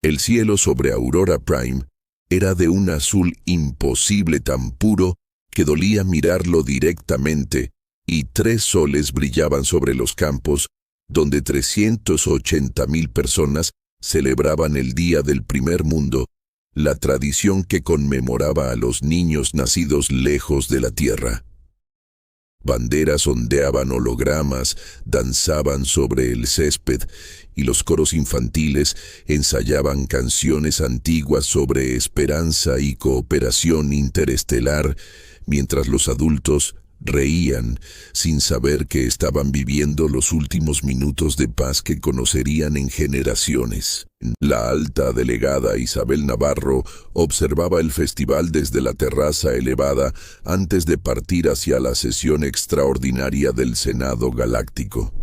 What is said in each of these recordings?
El cielo sobre Aurora Prime era de un azul imposible tan puro que dolía mirarlo directamente, y 3 soles brillaban sobre los campos donde 380.000 personas celebraban el Día del Primer Mundo, la tradición que conmemoraba a los niños nacidos lejos de la Tierra. Banderas ondeaban, hologramas danzaban sobre el césped y los coros infantiles ensayaban canciones antiguas sobre esperanza y cooperación interestelar, mientras los adultos reían sin saber que estaban viviendo los últimos minutos de paz que conocerían en generaciones. La alta delegada Isabel Navarro observaba el festival desde la terraza elevada antes de partir hacia la sesión extraordinaria del Senado Galáctico.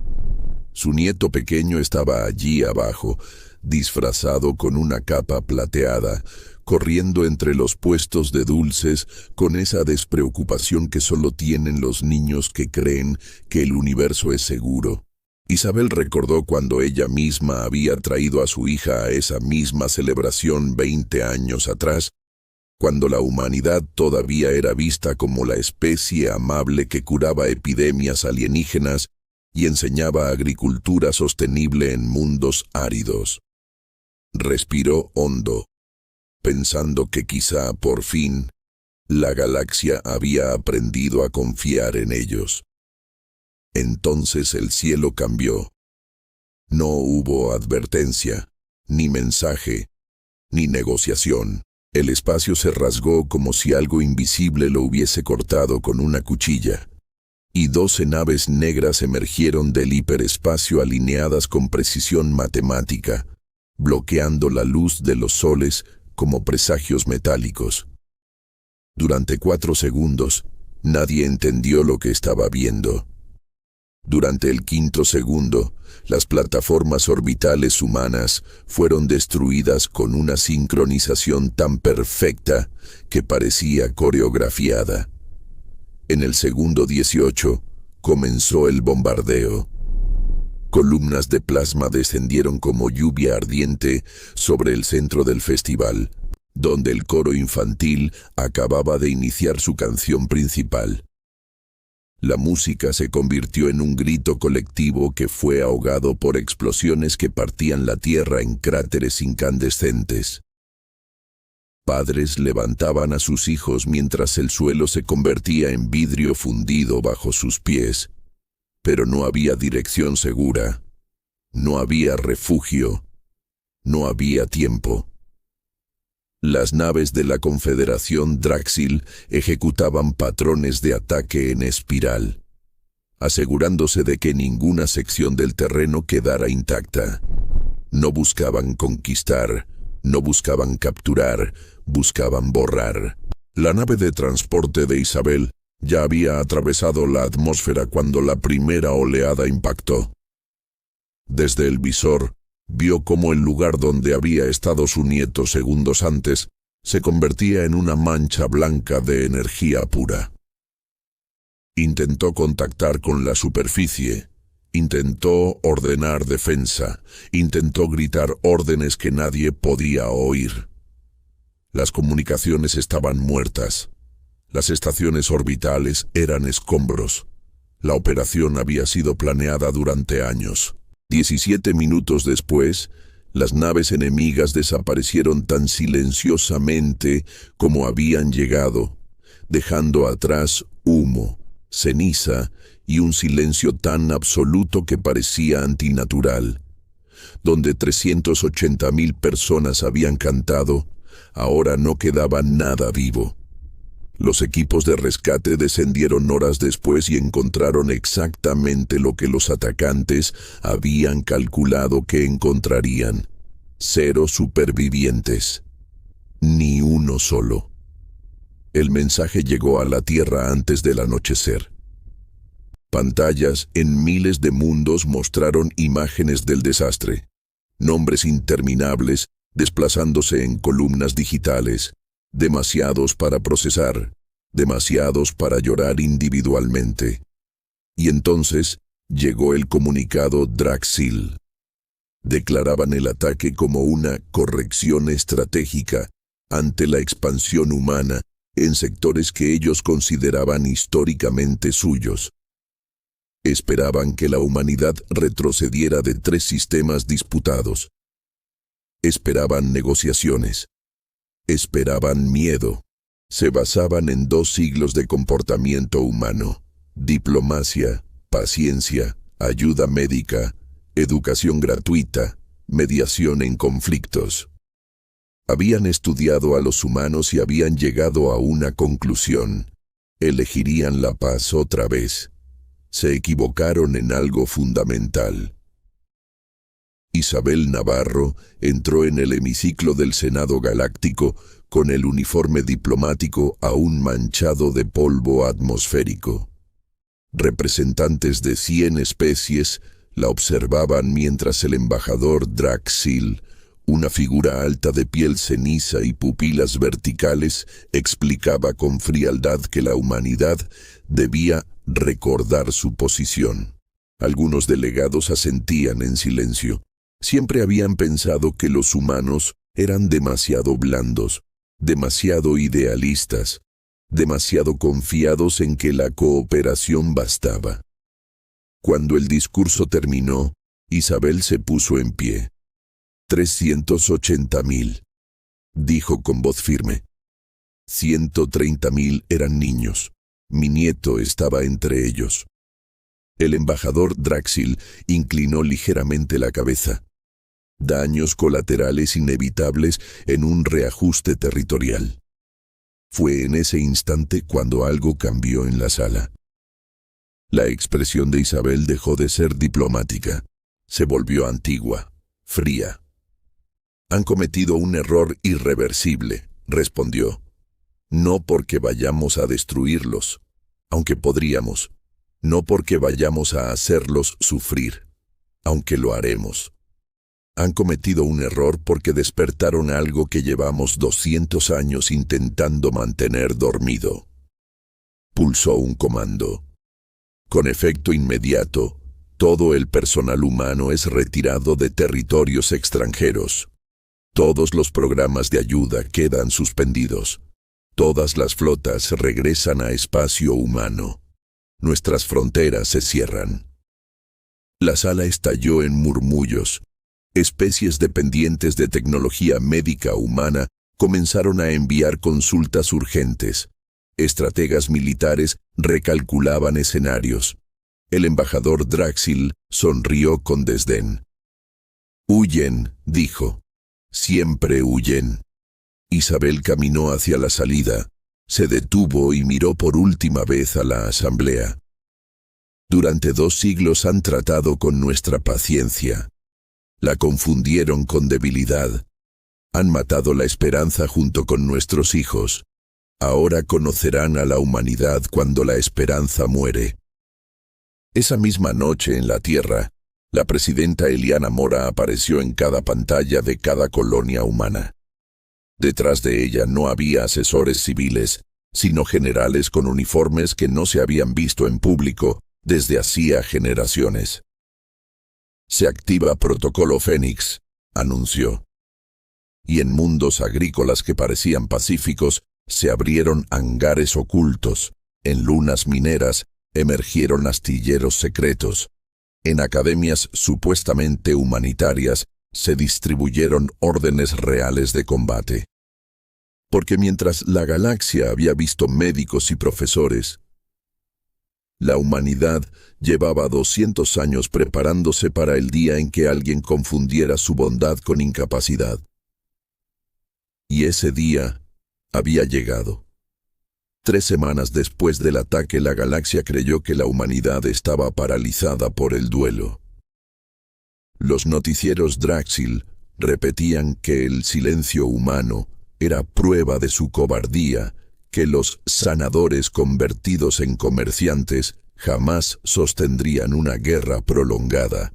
Su nieto pequeño estaba allí abajo, disfrazado con una capa plateada, corriendo entre los puestos de dulces con esa despreocupación que solo tienen los niños que creen que el universo es seguro. Isabel recordó cuando ella misma había traído a su hija a esa misma celebración 20 años atrás, cuando la humanidad todavía era vista como la especie amable que curaba epidemias alienígenas y enseñaba agricultura sostenible en mundos áridos. Respiró hondo, pensando que quizá, por fin, la galaxia había aprendido a confiar en ellos. Entonces el cielo cambió. No hubo advertencia, ni mensaje, ni negociación. El espacio se rasgó como si algo invisible lo hubiese cortado con una cuchilla, y 12 naves negras emergieron del hiperespacio alineadas con precisión matemática, bloqueando la luz de los soles como presagios metálicos. Durante 4 segundos, nadie entendió lo que estaba viendo. Durante el 5º segundo, las plataformas orbitales humanas fueron destruidas con una sincronización tan perfecta que parecía coreografiada. En el segundo 18, comenzó el bombardeo. Columnas de plasma descendieron como lluvia ardiente sobre el centro del festival, donde el coro infantil acababa de iniciar su canción principal. La música se convirtió en un grito colectivo que fue ahogado por explosiones que partían la tierra en cráteres incandescentes. Padres levantaban a sus hijos mientras el suelo se convertía en vidrio fundido bajo sus pies. Pero no había dirección segura, no había refugio, no había tiempo. Las naves de la Confederación Draxil ejecutaban patrones de ataque en espiral, asegurándose de que ninguna sección del terreno quedara intacta. No buscaban conquistar, no buscaban capturar, buscaban borrar. La nave de transporte de Isabel ya había atravesado la atmósfera cuando la primera oleada impactó. Desde el visor, vio cómo el lugar donde había estado su nieto segundos antes se convertía en una mancha blanca de energía pura. Intentó contactar con la superficie, intentó ordenar defensa, intentó gritar órdenes que nadie podía oír. Las comunicaciones estaban muertas. Las estaciones orbitales eran escombros. La operación había sido planeada durante años. 17 minutos después, las naves enemigas desaparecieron tan silenciosamente como habían llegado, dejando atrás humo, ceniza y un silencio tan absoluto que parecía antinatural. Donde 380.000 personas habían cantado, ahora no quedaba nada vivo. Los equipos de rescate descendieron horas después y encontraron exactamente lo que los atacantes habían calculado que encontrarían: 0 supervivientes. Ni uno solo. El mensaje llegó a la Tierra antes del anochecer. Pantallas en miles de mundos mostraron imágenes del desastre. Nombres interminables desplazándose en columnas digitales. Demasiados para procesar, demasiados para llorar individualmente. Y entonces llegó el comunicado Draxil. Declaraban el ataque como una corrección estratégica ante la expansión humana en sectores que ellos consideraban históricamente suyos. Esperaban que la humanidad retrocediera de 3 sistemas disputados. Esperaban negociaciones. Esperaban miedo. Se basaban en 2 siglos de comportamiento humano: diplomacia, paciencia, ayuda médica, educación gratuita, mediación en conflictos. Habían estudiado a los humanos y habían llegado a una conclusión: elegirían la paz otra vez. Se equivocaron en algo fundamental. Isabel Navarro entró en el hemiciclo del Senado Galáctico con el uniforme diplomático aún manchado de polvo atmosférico. Representantes de 100 especies la observaban mientras el embajador Draxil, una figura alta de piel ceniza y pupilas verticales, explicaba con frialdad que la humanidad debía recordar su posición. Algunos delegados asentían en silencio. Siempre habían pensado que los humanos eran demasiado blandos, demasiado idealistas, demasiado confiados en que la cooperación bastaba. Cuando el discurso terminó, Isabel se puso en pie. 380.000, dijo con voz firme. 130.000 eran niños. Mi nieto estaba entre ellos. El embajador Draxil inclinó ligeramente la cabeza. Daños colaterales inevitables en un reajuste territorial. Fue en ese instante cuando algo cambió en la sala. La expresión de Isabel dejó de ser diplomática. Se volvió antigua, fría. Han cometido un error irreversible, respondió. No porque vayamos a destruirlos, aunque podríamos. No porque vayamos a hacerlos sufrir, aunque lo haremos. Han cometido un error porque despertaron algo que llevamos 200 años intentando mantener dormido. Pulsó un comando. Con efecto inmediato, todo el personal humano es retirado de territorios extranjeros. Todos los programas de ayuda quedan suspendidos. Todas las flotas regresan a espacio humano. Nuestras fronteras se cierran. La sala estalló en murmullos. Especies dependientes de tecnología médica humana comenzaron a enviar consultas urgentes. Estrategas militares recalculaban escenarios. El embajador Draxil sonrió con desdén. Huyen, dijo. Siempre huyen. Isabel caminó hacia la salida. Se detuvo y miró por última vez a la asamblea. Durante 2 siglos han tratado con nuestra paciencia. La confundieron con debilidad. Han matado la esperanza junto con nuestros hijos. Ahora conocerán a la humanidad cuando la esperanza muere. Esa misma noche en la Tierra, la presidenta Eliana Mora apareció en cada pantalla de cada colonia humana. Detrás de ella no había asesores civiles, sino generales con uniformes que no se habían visto en público desde hacía generaciones. Se activa Protocolo Fénix, anunció. Y en mundos agrícolas que parecían pacíficos, se abrieron hangares ocultos. En lunas mineras emergieron astilleros secretos. En academias supuestamente humanitarias se distribuyeron órdenes reales de combate. Porque mientras la galaxia había visto médicos y profesores, la humanidad llevaba 200 años preparándose para el día en que alguien confundiera su bondad con incapacidad. Y ese día había llegado. 3 semanas después del ataque, la galaxia creyó que la humanidad estaba paralizada por el duelo. Los noticieros Draxil repetían que el silencio humano era prueba de su cobardía, que los sanadores convertidos en comerciantes jamás sostendrían una guerra prolongada,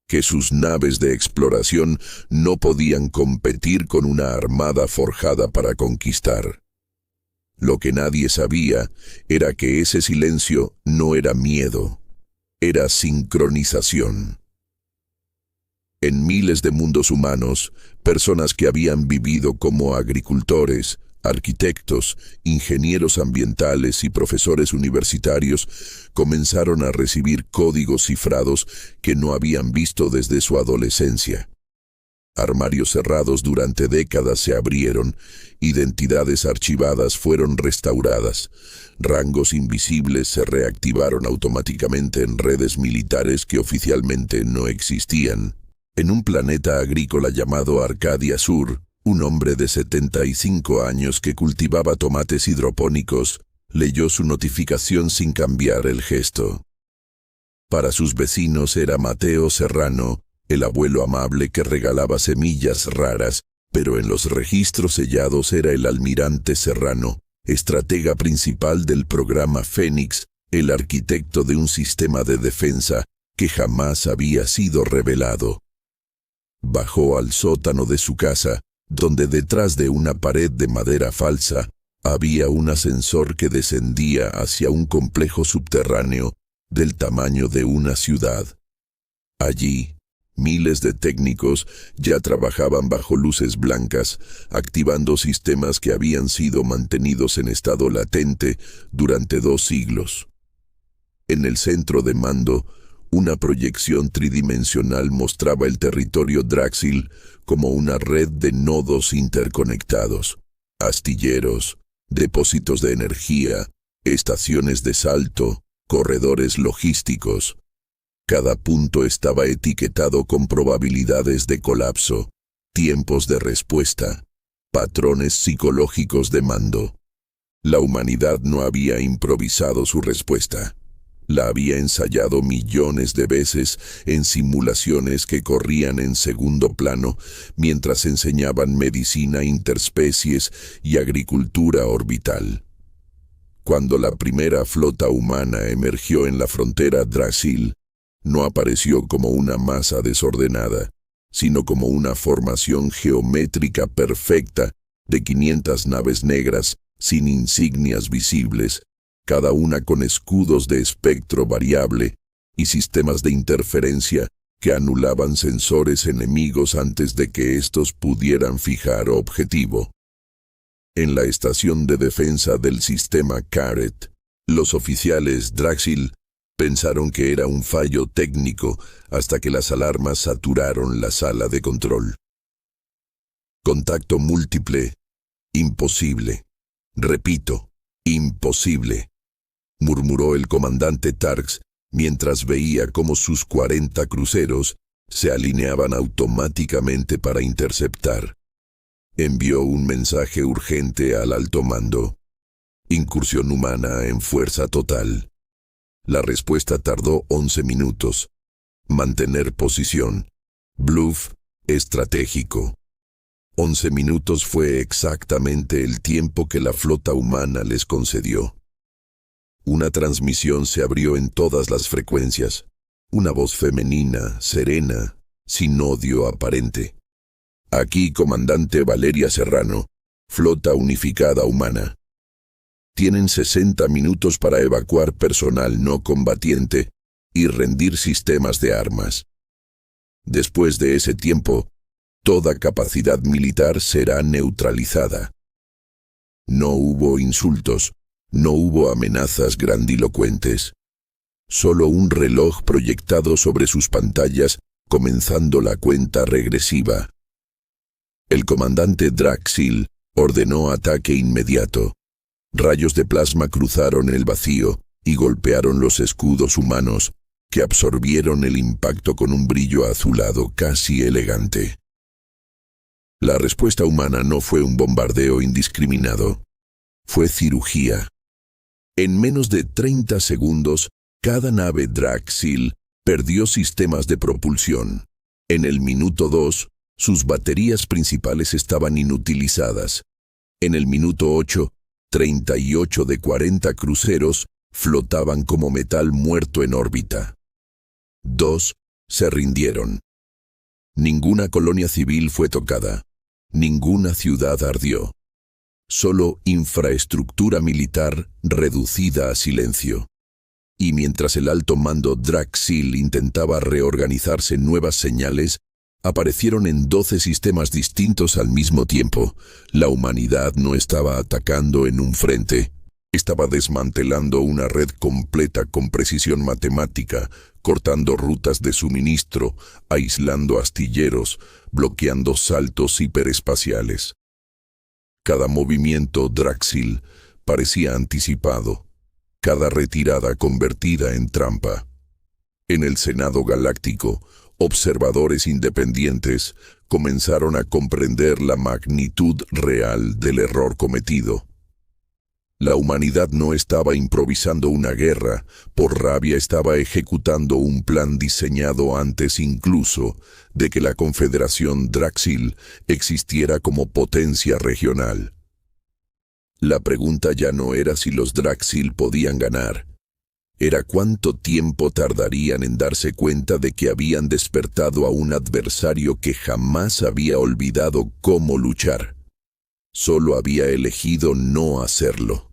que sus naves de exploración no podían competir con una armada forjada para conquistar. Lo que nadie sabía era que ese silencio no era miedo, era sincronización. En miles de mundos humanos, personas que habían vivido como agricultores, arquitectos, ingenieros ambientales y profesores universitarios comenzaron a recibir códigos cifrados que no habían visto desde su adolescencia. Armarios cerrados durante décadas se abrieron, identidades archivadas fueron restauradas, rangos invisibles se reactivaron automáticamente en redes militares que oficialmente no existían. En un planeta agrícola llamado Arcadia Sur, un hombre de 75 años que cultivaba tomates hidropónicos leyó su notificación sin cambiar el gesto. Para sus vecinos era Mateo Serrano, el abuelo amable que regalaba semillas raras, pero en los registros sellados era el almirante Serrano, estratega principal del programa Fénix, el arquitecto de un sistema de defensa que jamás había sido revelado. Bajó al sótano de su casa, donde detrás de una pared de madera falsa había un ascensor que descendía hacia un complejo subterráneo del tamaño de una ciudad. Allí, miles de técnicos ya trabajaban bajo luces blancas, activando sistemas que habían sido mantenidos en estado latente durante 2 siglos. En el centro de mando, una proyección tridimensional mostraba el territorio Draxil como una red de nodos interconectados, astilleros, depósitos de energía, estaciones de salto, corredores logísticos. Cada punto estaba etiquetado con probabilidades de colapso, tiempos de respuesta, patrones psicológicos de mando. La humanidad no había improvisado su respuesta. La había ensayado millones de veces en simulaciones que corrían en segundo plano mientras enseñaban medicina interespecies y agricultura orbital. Cuando la primera flota humana emergió en la frontera Draxil, no apareció como una masa desordenada, sino como una formación geométrica perfecta de 500 naves negras sin insignias visibles, cada una con escudos de espectro variable y sistemas de interferencia que anulaban sensores enemigos antes de que estos pudieran fijar objetivo. En la estación de defensa del sistema Carrot, los oficiales Draxil pensaron que era un fallo técnico hasta que las alarmas saturaron la sala de control. Contacto múltiple. Imposible. Repito, imposible, murmuró el comandante Tarks mientras veía cómo sus 40 cruceros se alineaban automáticamente para interceptar. Envió un mensaje urgente al alto mando. Incursión humana en fuerza total. La respuesta tardó 11 minutos. Mantener posición. Bluff estratégico. 11 minutos fue exactamente el tiempo que la flota humana les concedió. Una transmisión se abrió en todas las frecuencias. Una voz femenina, serena, sin odio aparente. Aquí, comandante Valeria Serrano, flota unificada humana. Tienen 60 minutos para evacuar personal no combatiente y rendir sistemas de armas. Después de ese tiempo, toda capacidad militar será neutralizada. No hubo insultos, no hubo amenazas grandilocuentes. Solo un reloj proyectado sobre sus pantallas, comenzando la cuenta regresiva. El comandante Draxil ordenó ataque inmediato. Rayos de plasma cruzaron el vacío y golpearon los escudos humanos, que absorbieron el impacto con un brillo azulado casi elegante. La respuesta humana no fue un bombardeo indiscriminado. Fue cirugía. En menos de 30 segundos, cada nave Draxil perdió sistemas de propulsión. En el minuto 2, sus baterías principales estaban inutilizadas. En el minuto 8, 38 de 40 cruceros flotaban como metal muerto en órbita. 2 se rindieron. Ninguna colonia civil fue tocada. Ninguna ciudad ardió. Solo infraestructura militar reducida a silencio. Y mientras el alto mando Draxil intentaba reorganizarse nuevas señales, Aparecieron en 12 sistemas distintos al mismo tiempo. La humanidad no estaba atacando en un frente. Estaba desmantelando una red completa con precisión matemática, cortando rutas de suministro, aislando astilleros, bloqueando saltos hiperespaciales. Cada movimiento Draxil parecía anticipado, cada retirada convertida en trampa. En el Senado Galáctico, observadores independientes comenzaron a comprender la magnitud real del error cometido. La humanidad no estaba improvisando una guerra, por rabia estaba ejecutando un plan diseñado antes incluso de que la Confederación Draxil existiera como potencia regional. La pregunta ya no era si los Draxil podían ganar, era cuánto tiempo tardarían en darse cuenta de que habían despertado a un adversario que jamás había olvidado cómo luchar. Solo había elegido no hacerlo.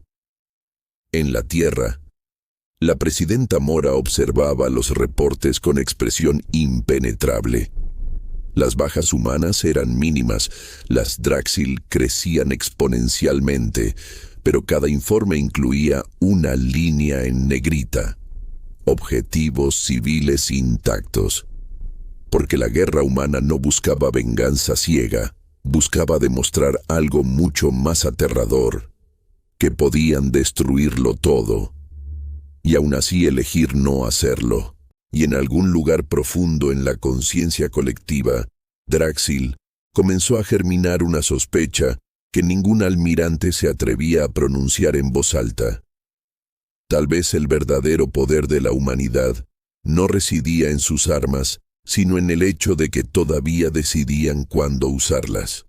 En la Tierra, la presidenta Mora observaba los reportes con expresión impenetrable. Las bajas humanas eran mínimas, las Draxil crecían exponencialmente, pero cada informe incluía una línea en negrita. Objetivos civiles intactos. Porque la guerra humana no buscaba venganza ciega, buscaba demostrar algo mucho más aterrador, que podían destruirlo todo, y aún así elegir no hacerlo. Y en algún lugar profundo en la conciencia colectiva, Draxil comenzó a germinar una sospecha que ningún almirante se atrevía a pronunciar en voz alta. Tal vez el verdadero poder de la humanidad no residía en sus armas, sino en el hecho de que todavía decidían cuándo usarlas.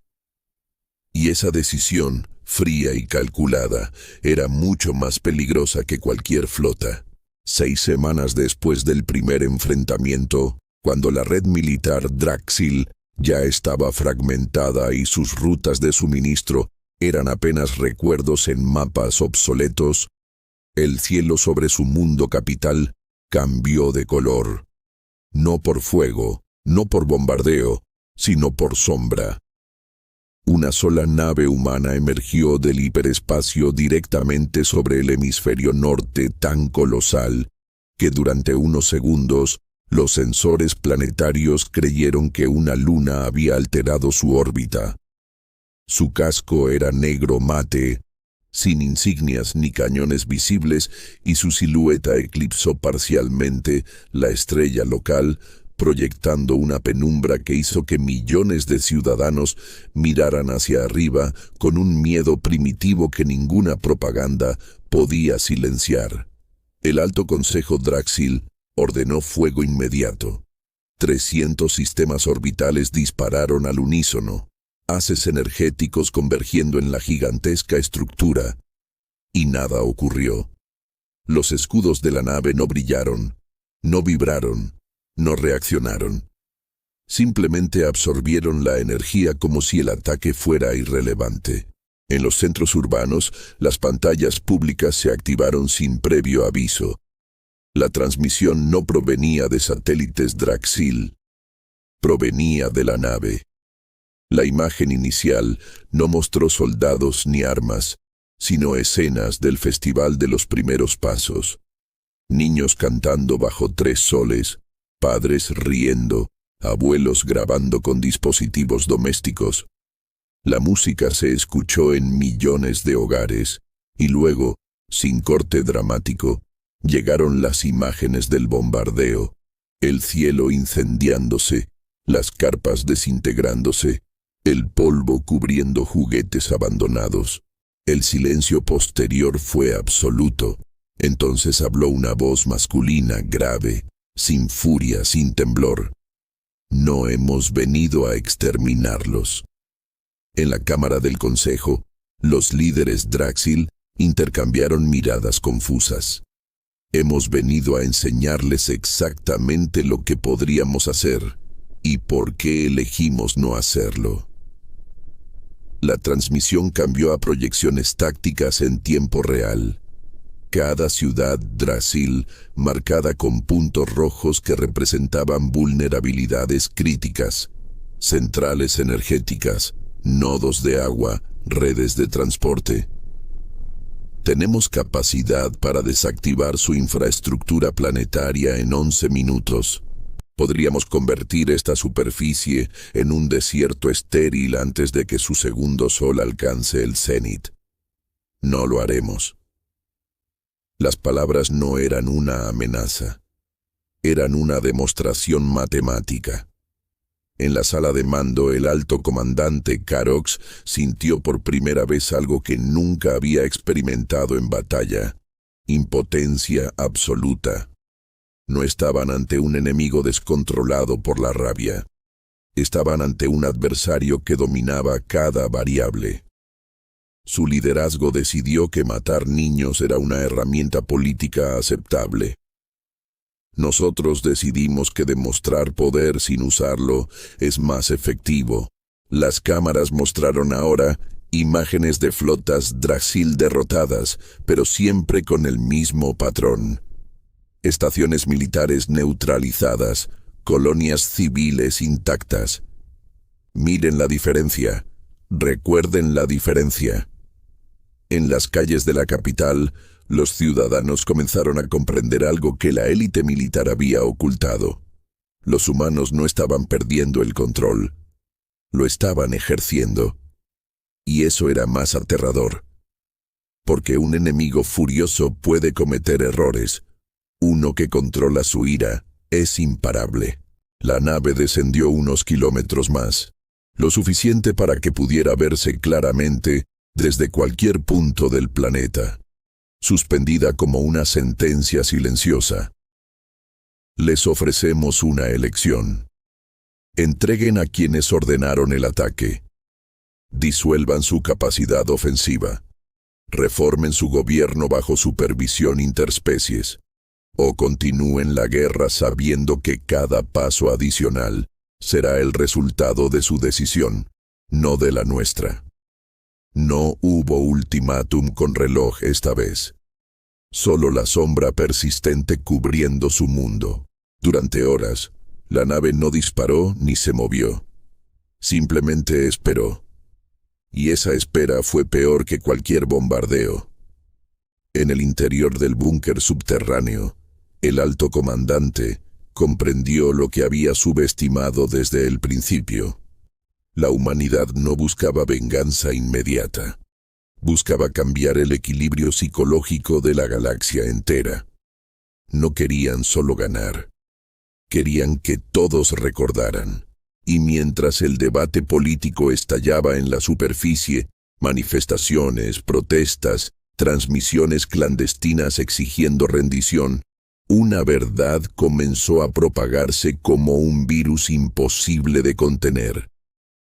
Y esa decisión, fría y calculada, era mucho más peligrosa que cualquier flota. 6 semanas después del primer enfrentamiento, cuando la red militar Draxil ya estaba fragmentada y sus rutas de suministro eran apenas recuerdos en mapas obsoletos, el cielo sobre su mundo capital cambió de color. No por fuego, no por bombardeo, sino por sombra. Una sola nave humana emergió del hiperespacio directamente sobre el hemisferio norte tan colosal que durante unos segundos los sensores planetarios creyeron que una luna había alterado su órbita. Su casco era negro mate, sin insignias ni cañones visibles, y su silueta eclipsó parcialmente la estrella local, proyectando una penumbra que hizo que millones de ciudadanos miraran hacia arriba con un miedo primitivo que ninguna propaganda podía silenciar. El Alto Consejo Draxil ordenó fuego inmediato. 300 sistemas orbitales dispararon al unísono, haces energéticos convergiendo en la gigantesca estructura. Y nada ocurrió. Los escudos de la nave no brillaron, no vibraron, no reaccionaron. Simplemente absorbieron la energía como si el ataque fuera irrelevante. En los centros urbanos, las pantallas públicas se activaron sin previo aviso. La transmisión no provenía de satélites Draxil, provenía de la nave. La imagen inicial no mostró soldados ni armas, sino escenas del Festival de los Primeros Pasos. Niños cantando bajo 3 soles, padres riendo, abuelos grabando con dispositivos domésticos. La música se escuchó en millones de hogares, y luego, sin corte dramático, llegaron las imágenes del bombardeo, el cielo incendiándose, las carpas desintegrándose, el polvo cubriendo juguetes abandonados. El silencio posterior fue absoluto. Entonces habló una voz masculina grave, sin furia, sin temblor. No hemos venido a exterminarlos. En la cámara del consejo, los líderes Draxil intercambiaron miradas confusas. Hemos venido a enseñarles exactamente lo que podríamos hacer y por qué elegimos no hacerlo. La transmisión cambió a proyecciones tácticas en tiempo real. Cada ciudad Draxil marcada con puntos rojos que representaban vulnerabilidades críticas. centrales energéticas, nodos de agua, redes de transporte. Tenemos capacidad para desactivar su infraestructura planetaria en 11 minutos. Podríamos convertir esta superficie en un desierto estéril antes de que su segundo sol alcance el cenit. No lo haremos. Las palabras no eran una amenaza. Eran una demostración matemática. En la sala de mando, el alto comandante Carox sintió por primera vez algo que nunca había experimentado en batalla: impotencia absoluta. No estaban ante un enemigo descontrolado por la rabia. Estaban ante un adversario que dominaba cada variable. Su liderazgo decidió que matar niños era una herramienta política aceptable. Nosotros decidimos que demostrar poder sin usarlo es más efectivo. Las cámaras mostraron ahora imágenes de flotas Draxil derrotadas, pero siempre con el mismo patrón. Estaciones militares neutralizadas, colonias civiles intactas. Miren la diferencia, recuerden la diferencia. En las calles de la capital, los ciudadanos comenzaron a comprender algo que la élite militar había ocultado. Los humanos no estaban perdiendo el control, lo estaban ejerciendo. Y eso era más aterrador. Porque un enemigo furioso puede cometer errores. Uno que controla su ira es imparable. La nave descendió unos kilómetros más, lo suficiente para que pudiera verse claramente desde cualquier punto del planeta, suspendida como una sentencia silenciosa. Les ofrecemos una elección. Entreguen a quienes ordenaron el ataque. Disuelvan su capacidad ofensiva. Reformen su gobierno bajo supervisión interespecies. O continúen la guerra sabiendo que cada paso adicional será el resultado de su decisión, no de la nuestra. No hubo ultimátum con reloj esta vez. Solo la sombra persistente cubriendo su mundo. Durante horas, la nave no disparó ni se movió. Simplemente esperó. Y esa espera fue peor que cualquier bombardeo. En el interior del búnker subterráneo, el alto comandante comprendió lo que había subestimado desde el principio. La humanidad no buscaba venganza inmediata. Buscaba cambiar el equilibrio psicológico de la galaxia entera. No querían solo ganar. Querían que todos recordaran. Y mientras el debate político estallaba en la superficie, manifestaciones, protestas, transmisiones clandestinas exigiendo rendición, una verdad comenzó a propagarse como un virus imposible de contener.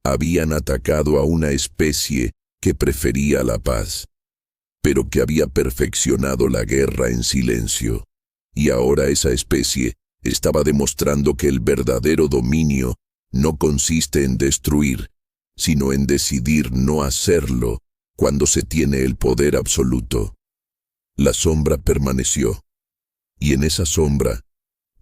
Habían atacado a una especie que prefería la paz, pero que había perfeccionado la guerra en silencio. Y ahora esa especie estaba demostrando que el verdadero dominio no consiste en destruir, sino en decidir no hacerlo cuando se tiene el poder absoluto. La sombra permaneció. Y en esa sombra,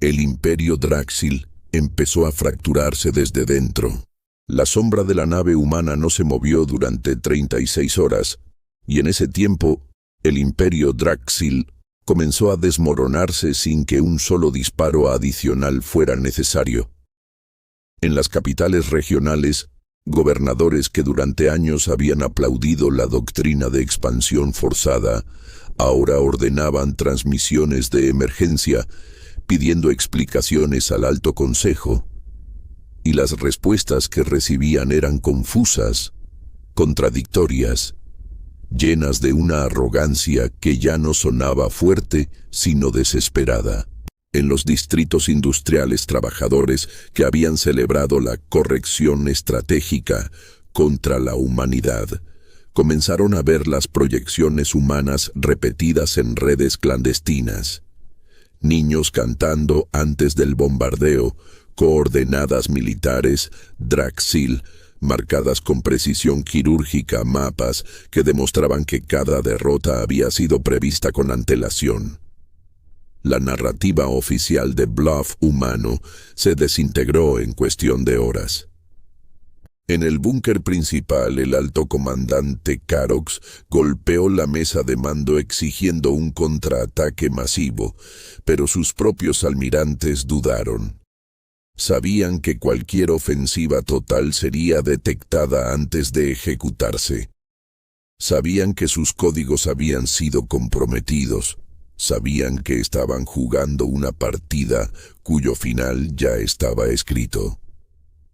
el imperio Draxil empezó a fracturarse desde dentro. La sombra de la nave humana no se movió durante 36 horas, y en ese tiempo, el imperio Draxil comenzó a desmoronarse sin que un solo disparo adicional fuera necesario. En las capitales regionales, gobernadores que durante años habían aplaudido la doctrina de expansión forzada, ahora ordenaban transmisiones de emergencia, pidiendo explicaciones al Alto Consejo. Y las respuestas que recibían eran confusas, contradictorias, llenas de una arrogancia que ya no sonaba fuerte, sino desesperada. En los distritos industriales trabajadores que habían celebrado la corrección estratégica contra la humanidad, comenzaron a ver las proyecciones humanas repetidas en redes clandestinas. Niños cantando antes del bombardeo, coordenadas militares, Draxil, marcadas con precisión quirúrgica, mapas que demostraban que cada derrota había sido prevista con antelación. La narrativa oficial de bluff humano se desintegró en cuestión de horas. En el búnker principal, el alto comandante Carox golpeó la mesa de mando exigiendo un contraataque masivo, pero sus propios almirantes dudaron. Sabían que cualquier ofensiva total sería detectada antes de ejecutarse. Sabían que sus códigos habían sido comprometidos. Sabían que estaban jugando una partida cuyo final ya estaba escrito.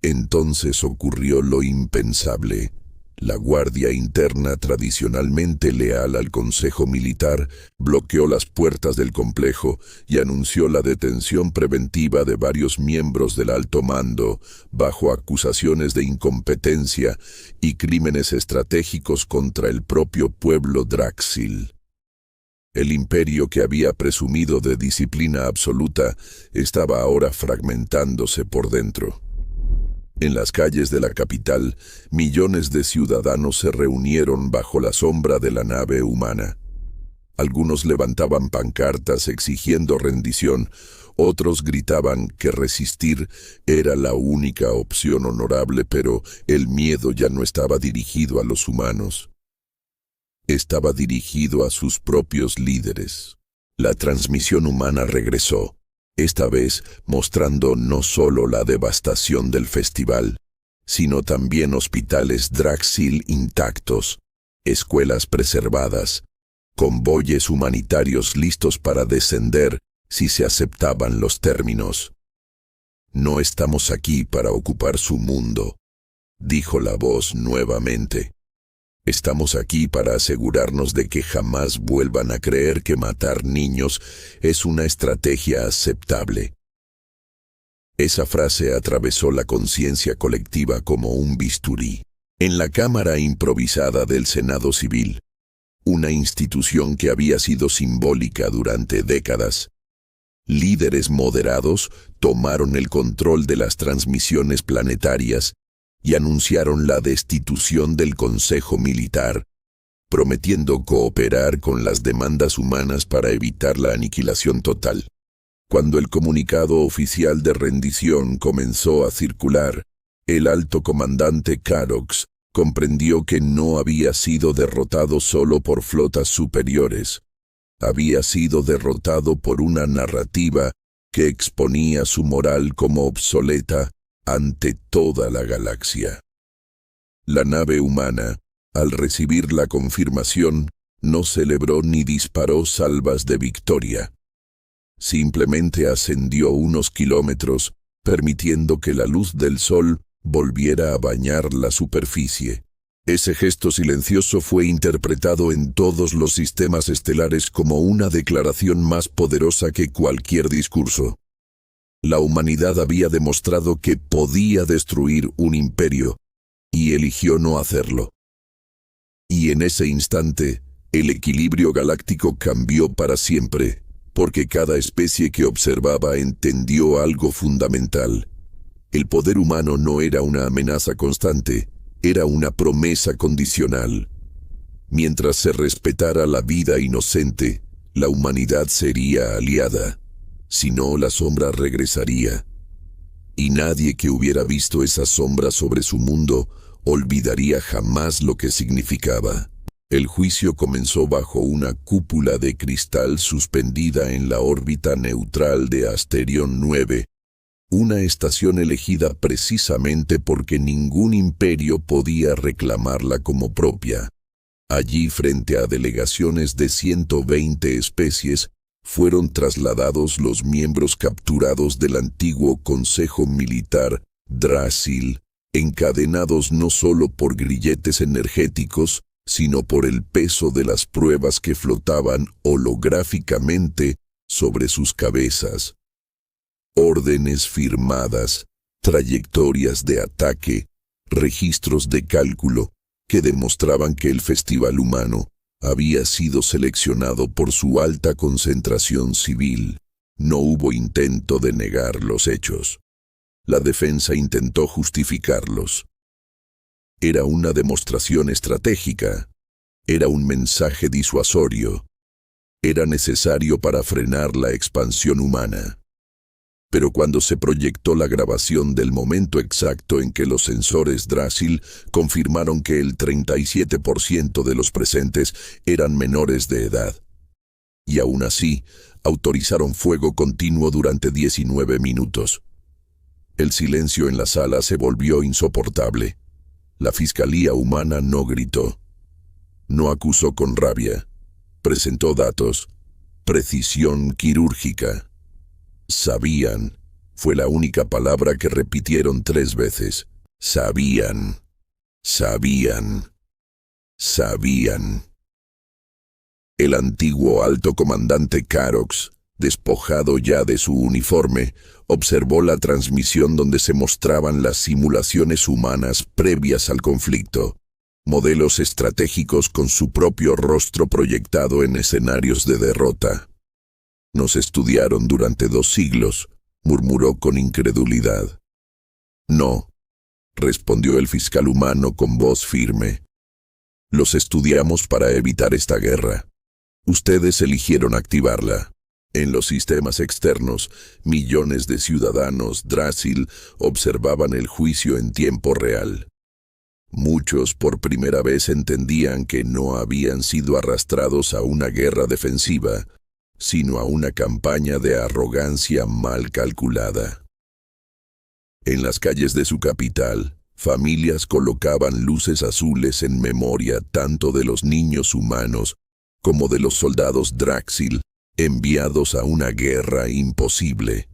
Entonces ocurrió lo impensable. La Guardia Interna, tradicionalmente leal al Consejo Militar, bloqueó las puertas del complejo y anunció la detención preventiva de varios miembros del alto mando, bajo acusaciones de incompetencia y crímenes estratégicos contra el propio pueblo Draxil. El imperio, que había presumido de disciplina absoluta, estaba ahora fragmentándose por dentro. En las calles de la capital, millones de ciudadanos se reunieron bajo la sombra de la nave humana. Algunos levantaban pancartas exigiendo rendición, otros gritaban que resistir era la única opción honorable, pero el miedo ya no estaba dirigido a los humanos. Estaba dirigido a sus propios líderes. La transmisión humana regresó. Esta vez mostrando no solo la devastación del festival, sino también hospitales Draxil intactos, escuelas preservadas, convoyes humanitarios listos para descender si se aceptaban los términos. «No estamos aquí para ocupar su mundo», dijo la voz nuevamente. «Estamos aquí para asegurarnos de que jamás vuelvan a creer que matar niños es una estrategia aceptable». Esa frase atravesó la conciencia colectiva como un bisturí. En la Cámara Improvisada del Senado Civil, una institución que había sido simbólica durante décadas, líderes moderados tomaron el control de las transmisiones planetarias y anunciaron la destitución del Consejo Militar, prometiendo cooperar con las demandas humanas para evitar la aniquilación total. Cuando el comunicado oficial de rendición comenzó a circular, el alto comandante Carox comprendió que no había sido derrotado solo por flotas superiores. Había sido derrotado por una narrativa que exponía su moral como obsoleta ante toda la galaxia. La nave humana, al recibir la confirmación, no celebró ni disparó salvas de victoria. Simplemente ascendió unos kilómetros, permitiendo que la luz del sol volviera a bañar la superficie. Ese gesto silencioso fue interpretado en todos los sistemas estelares como una declaración más poderosa que cualquier discurso. La humanidad había demostrado que podía destruir un imperio, y eligió no hacerlo. Y en ese instante, el equilibrio galáctico cambió para siempre, porque cada especie que observaba entendió algo fundamental. El poder humano no era una amenaza constante, era una promesa condicional. Mientras se respetara la vida inocente, la humanidad sería aliada. Si no, la sombra regresaría. Y nadie que hubiera visto esa sombra sobre su mundo olvidaría jamás lo que significaba. El juicio comenzó bajo una cúpula de cristal suspendida en la órbita neutral de Asterión 9, una estación elegida precisamente porque ningún imperio podía reclamarla como propia. Allí, frente a delegaciones de 120 especies, fueron trasladados los miembros capturados del antiguo Consejo Militar Draxil, encadenados no solo por grilletes energéticos, sino por el peso de las pruebas que flotaban holográficamente sobre sus cabezas. Órdenes firmadas, trayectorias de ataque, registros de cálculo que demostraban que el festival humano había sido seleccionado por su alta concentración civil. No hubo intento de negar los hechos. La defensa intentó justificarlos. Era una demostración estratégica. Era un mensaje disuasorio. Era necesario para frenar la expansión humana. Pero cuando se proyectó la grabación del momento exacto en que los sensores Drasil confirmaron que el 37% de los presentes eran menores de edad. Y aún así, autorizaron fuego continuo durante 19 minutos. El silencio en la sala se volvió insoportable. La fiscalía humana no gritó. No acusó con rabia. Presentó datos. Precisión quirúrgica. Sabían. Fue la única palabra que repitieron 3 veces. Sabían. Sabían. Sabían. El antiguo alto comandante Carox, despojado ya de su uniforme, observó la transmisión donde se mostraban las simulaciones humanas previas al conflicto, modelos estratégicos con su propio rostro proyectado en escenarios de derrota. Nos estudiaron durante 2 siglos, murmuró con incredulidad. No, respondió el fiscal humano con voz firme. Los estudiamos para evitar esta guerra. Ustedes eligieron activarla. En los sistemas externos, millones de ciudadanos Drasil observaban el juicio en tiempo real. Muchos por primera vez entendían que no habían sido arrastrados a una guerra defensiva, sino a una campaña de arrogancia mal calculada. En las calles de su capital, familias colocaban luces azules en memoria tanto de los niños humanos como de los soldados Drasil enviados a una guerra imposible.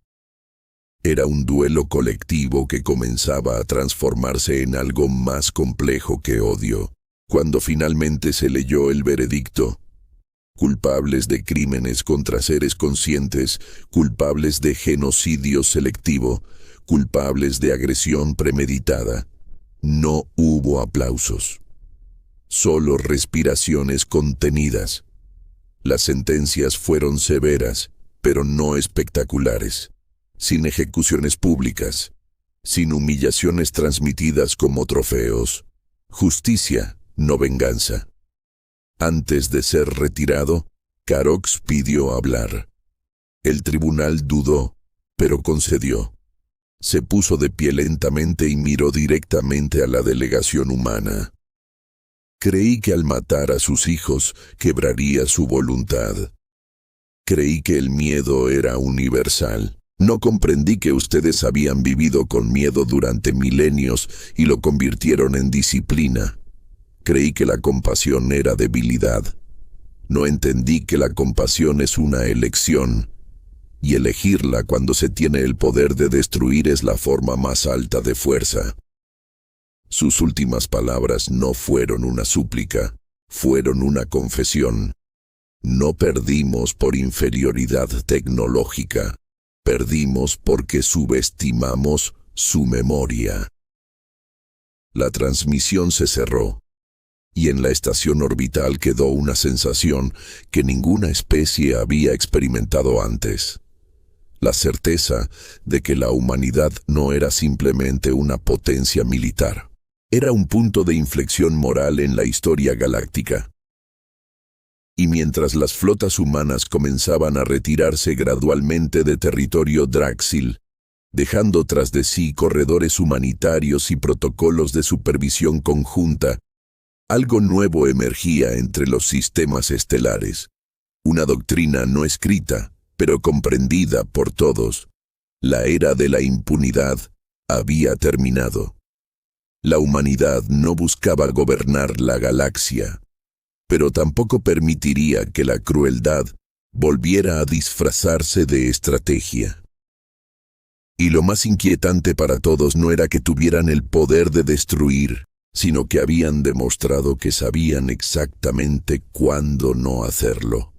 Era un duelo colectivo que comenzaba a transformarse en algo más complejo que odio. Cuando finalmente se leyó el veredicto, culpables de crímenes contra seres conscientes, culpables de genocidio selectivo, culpables de agresión premeditada, no hubo aplausos. Solo respiraciones contenidas. Las sentencias fueron severas, pero no espectaculares, sin ejecuciones públicas, sin humillaciones transmitidas como trofeos. Justicia, no venganza. Antes de ser retirado, Carox pidió hablar. El tribunal dudó, pero concedió. Se puso de pie lentamente y miró directamente a la delegación humana. Creí que al matar a sus hijos quebraría su voluntad. Creí que el miedo era universal. No comprendí que ustedes habían vivido con miedo durante milenios y lo convirtieron en disciplina. Creí que la compasión era debilidad. No entendí que la compasión es una elección, y elegirla cuando se tiene el poder de destruir es la forma más alta de fuerza. Sus últimas palabras no fueron una súplica, fueron una confesión. No perdimos por inferioridad tecnológica, perdimos porque subestimamos su memoria. La transmisión se cerró, y en la estación orbital quedó una sensación que ninguna especie había experimentado antes. La certeza de que la humanidad no era simplemente una potencia militar. Era un punto de inflexión moral en la historia galáctica. Y mientras las flotas humanas comenzaban a retirarse gradualmente de territorio Draxil, dejando tras de sí corredores humanitarios y protocolos de supervisión conjunta, algo nuevo emergía entre los sistemas estelares. Una doctrina no escrita, pero comprendida por todos. La era de la impunidad había terminado. La humanidad no buscaba gobernar la galaxia, pero tampoco permitiría que la crueldad volviera a disfrazarse de estrategia. Y lo más inquietante para todos no era que tuvieran el poder de destruir, sino que habían demostrado que sabían exactamente cuándo no hacerlo.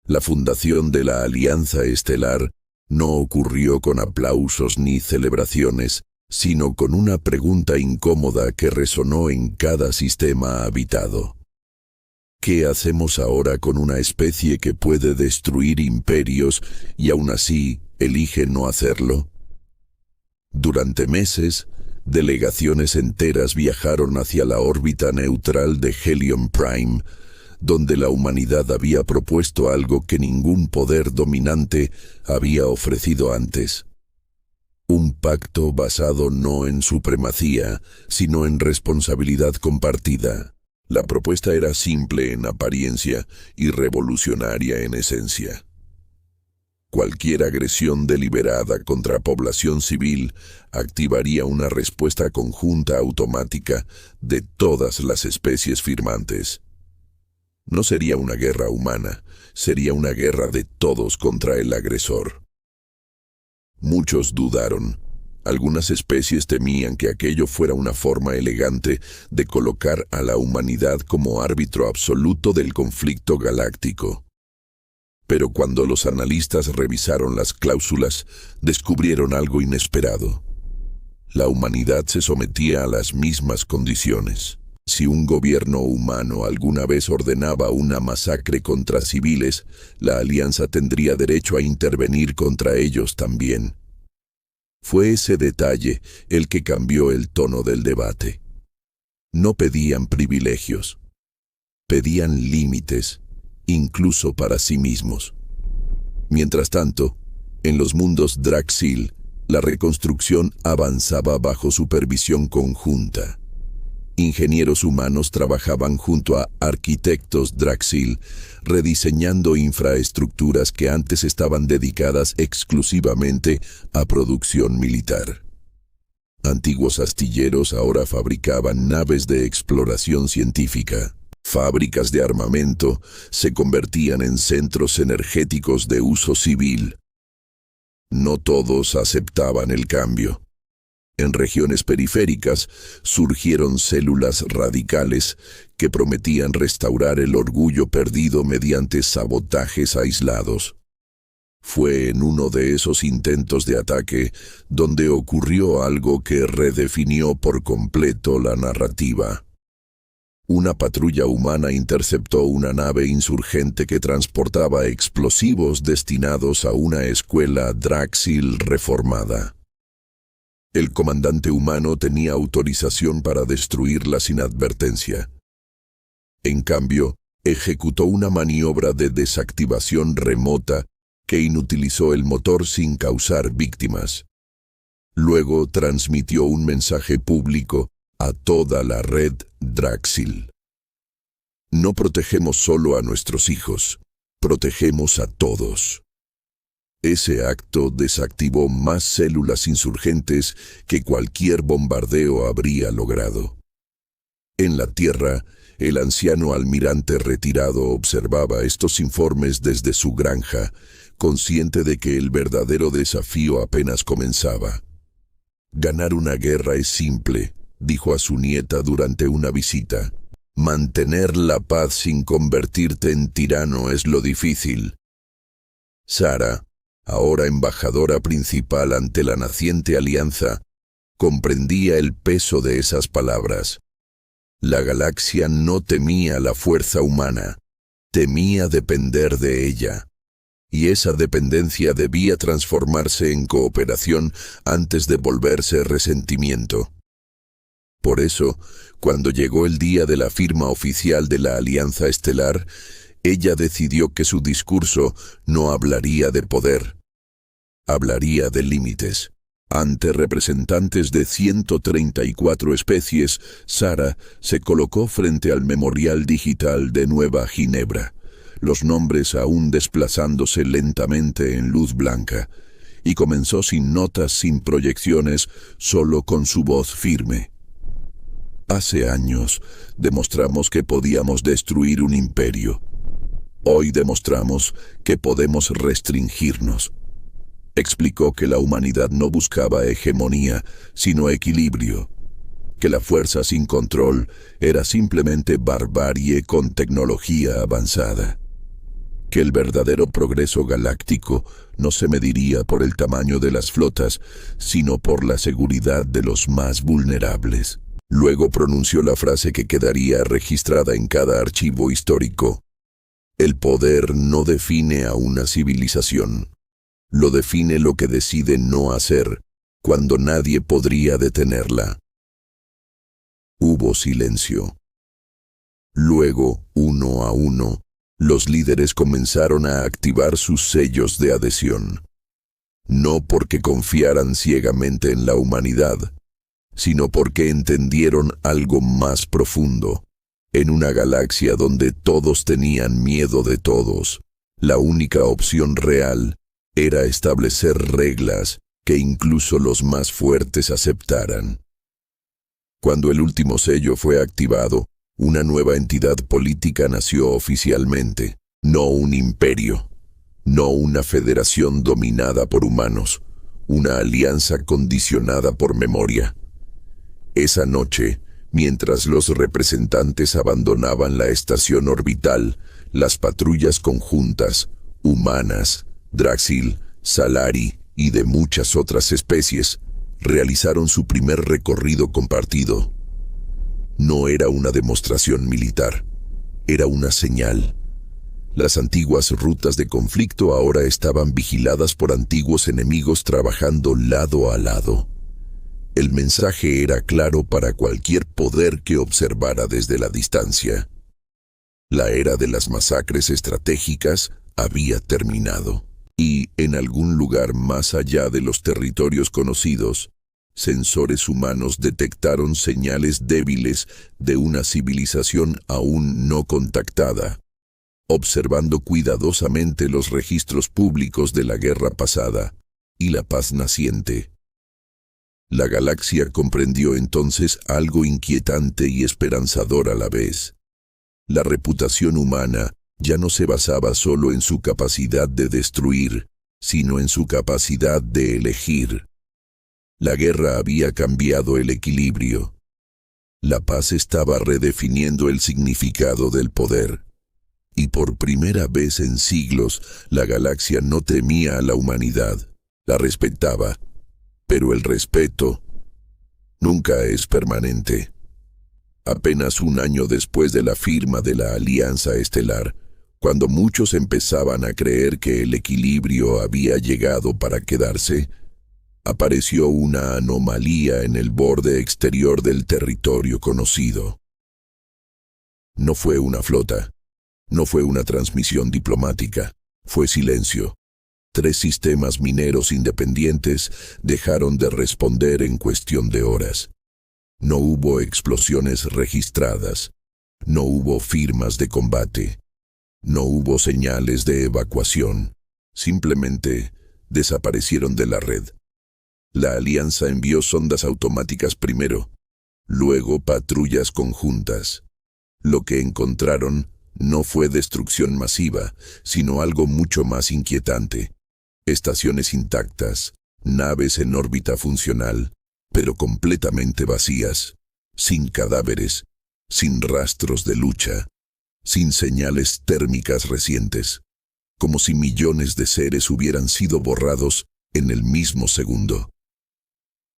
La fundación de la Alianza Estelar no ocurrió con aplausos ni celebraciones, sino con una pregunta incómoda que resonó en cada sistema habitado. ¿Qué hacemos ahora con una especie que puede destruir imperios y aún así elige no hacerlo? Durante meses, delegaciones enteras viajaron hacia la órbita neutral de Helium Prime, donde la humanidad había propuesto algo que ningún poder dominante había ofrecido antes. Un pacto basado no en supremacía, sino en responsabilidad compartida. La propuesta era simple en apariencia y revolucionaria en esencia. Cualquier agresión deliberada contra población civil activaría una respuesta conjunta automática de todas las especies firmantes. No sería una guerra humana, sería una guerra de todos contra el agresor. Muchos dudaron. Algunas especies temían que aquello fuera una forma elegante de colocar a la humanidad como árbitro absoluto del conflicto galáctico. Pero cuando los analistas revisaron las cláusulas, descubrieron algo inesperado. La humanidad se sometía a las mismas condiciones. Si un gobierno humano alguna vez ordenaba una masacre contra civiles, la Alianza tendría derecho a intervenir contra ellos también. Fue ese detalle el que cambió el tono del debate. No pedían privilegios, pedían límites, incluso para sí mismos. Mientras tanto, en los mundos Draxil, la reconstrucción avanzaba bajo supervisión conjunta. Ingenieros humanos trabajaban junto a arquitectos Draxil, rediseñando infraestructuras que antes estaban dedicadas exclusivamente a producción militar. Antiguos astilleros ahora fabricaban naves de exploración científica. Fábricas de armamento se convertían en centros energéticos de uso civil. No todos aceptaban el cambio. En regiones periféricas surgieron células radicales que prometían restaurar el orgullo perdido mediante sabotajes aislados. Fue en uno de esos intentos de ataque donde ocurrió algo que redefinió por completo la narrativa. Una patrulla humana interceptó una nave insurgente que transportaba explosivos destinados a una escuela Draxil reformada. El comandante humano tenía autorización para destruirla sin advertencia. En cambio, ejecutó una maniobra de desactivación remota que inutilizó el motor sin causar víctimas. Luego transmitió un mensaje público a toda la red Draxil. No protegemos solo a nuestros hijos, protegemos a todos. Ese acto desactivó más células insurgentes que cualquier bombardeo habría logrado. En la Tierra, el anciano almirante retirado observaba estos informes desde su granja, consciente de que el verdadero desafío apenas comenzaba. Ganar una guerra es simple, dijo a su nieta durante una visita. Mantener la paz sin convertirte en tirano es lo difícil. Sara, ahora embajadora principal ante la naciente alianza, comprendía el peso de esas palabras. La galaxia no temía la fuerza humana, temía depender de ella. Y esa dependencia debía transformarse en cooperación antes de volverse resentimiento. Por eso, cuando llegó el día de la firma oficial de la Alianza Estelar, ella decidió que su discurso no hablaría de poder. Hablaría de límites. Ante representantes de 134 especies, Sara se colocó frente al memorial digital de Nueva Ginebra, los nombres aún desplazándose lentamente en luz blanca, y comenzó sin notas, sin proyecciones, solo con su voz firme. Hace años demostramos que podíamos destruir un imperio. Hoy demostramos que podemos restringirnos. Explicó que la humanidad no buscaba hegemonía, sino equilibrio, que la fuerza sin control era simplemente barbarie con tecnología avanzada, que el verdadero progreso galáctico no se mediría por el tamaño de las flotas, sino por la seguridad de los más vulnerables. Luego pronunció la frase que quedaría registrada en cada archivo histórico. El poder no define a una civilización. Lo define lo que decide no hacer, cuando nadie podría detenerla. Hubo silencio. Luego, uno a uno, los líderes comenzaron a activar sus sellos de adhesión. no porque confiaran ciegamente en la humanidad, sino porque entendieron algo más profundo. En una galaxia donde todos tenían miedo de todos, la única opción real era establecer reglas que incluso los más fuertes aceptaran. Cuando el último sello fue activado, una nueva entidad política nació oficialmente, no un imperio, no una federación dominada por humanos, una alianza condicionada por memoria. Esa noche, mientras los representantes abandonaban la estación orbital, las patrullas conjuntas, humanas, Draxil, Salari y de muchas otras especies, realizaron su primer recorrido compartido. No era una demostración militar, era una señal. Las antiguas rutas de conflicto ahora estaban vigiladas por antiguos enemigos trabajando lado a lado. El mensaje era claro para cualquier poder que observara desde la distancia. La era de las masacres estratégicas había terminado, y en algún lugar más allá de los territorios conocidos, sensores humanos detectaron señales débiles de una civilización aún no contactada. Observando cuidadosamente los registros públicos de la guerra pasada y la paz naciente, la galaxia comprendió entonces algo inquietante y esperanzador a la vez. La reputación humana ya no se basaba solo en su capacidad de destruir, sino en su capacidad de elegir. La guerra había cambiado el equilibrio. La paz estaba redefiniendo el significado del poder. Y por primera vez en siglos, la galaxia no temía a la humanidad, la respetaba. Pero el respeto nunca es permanente. Apenas un año después de la firma de la Alianza Estelar, cuando muchos empezaban a creer que el equilibrio había llegado para quedarse, apareció una anomalía en el borde exterior del territorio conocido. No fue una flota. No fue una transmisión diplomática, fue silencio. 3 sistemas mineros independientes dejaron de responder en cuestión de horas. No hubo explosiones registradas, no hubo firmas de combate, no hubo señales de evacuación, simplemente desaparecieron de la red. La alianza envió sondas automáticas primero, luego patrullas conjuntas. Lo que encontraron no fue destrucción masiva, sino algo mucho más inquietante. Estaciones intactas, naves en órbita funcional, pero completamente vacías, sin cadáveres, sin rastros de lucha, sin señales térmicas recientes, como si millones de seres hubieran sido borrados en el mismo segundo.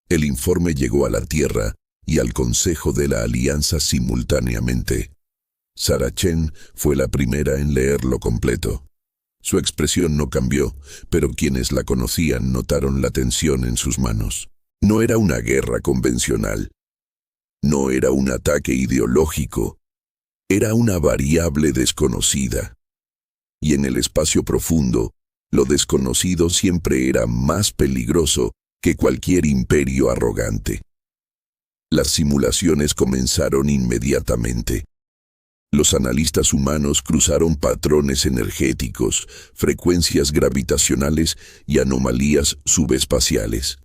El informe llegó a la Tierra y al Consejo de la Alianza simultáneamente. Sarah Chen fue la primera en leerlo completo. Su expresión no cambió, pero quienes la conocían notaron la tensión en sus manos. No era una guerra convencional. No era un ataque ideológico. Era una variable desconocida. Y en el espacio profundo, lo desconocido siempre era más peligroso que cualquier imperio arrogante. Las simulaciones comenzaron inmediatamente. Los analistas humanos cruzaron patrones energéticos, frecuencias gravitacionales y anomalías subespaciales.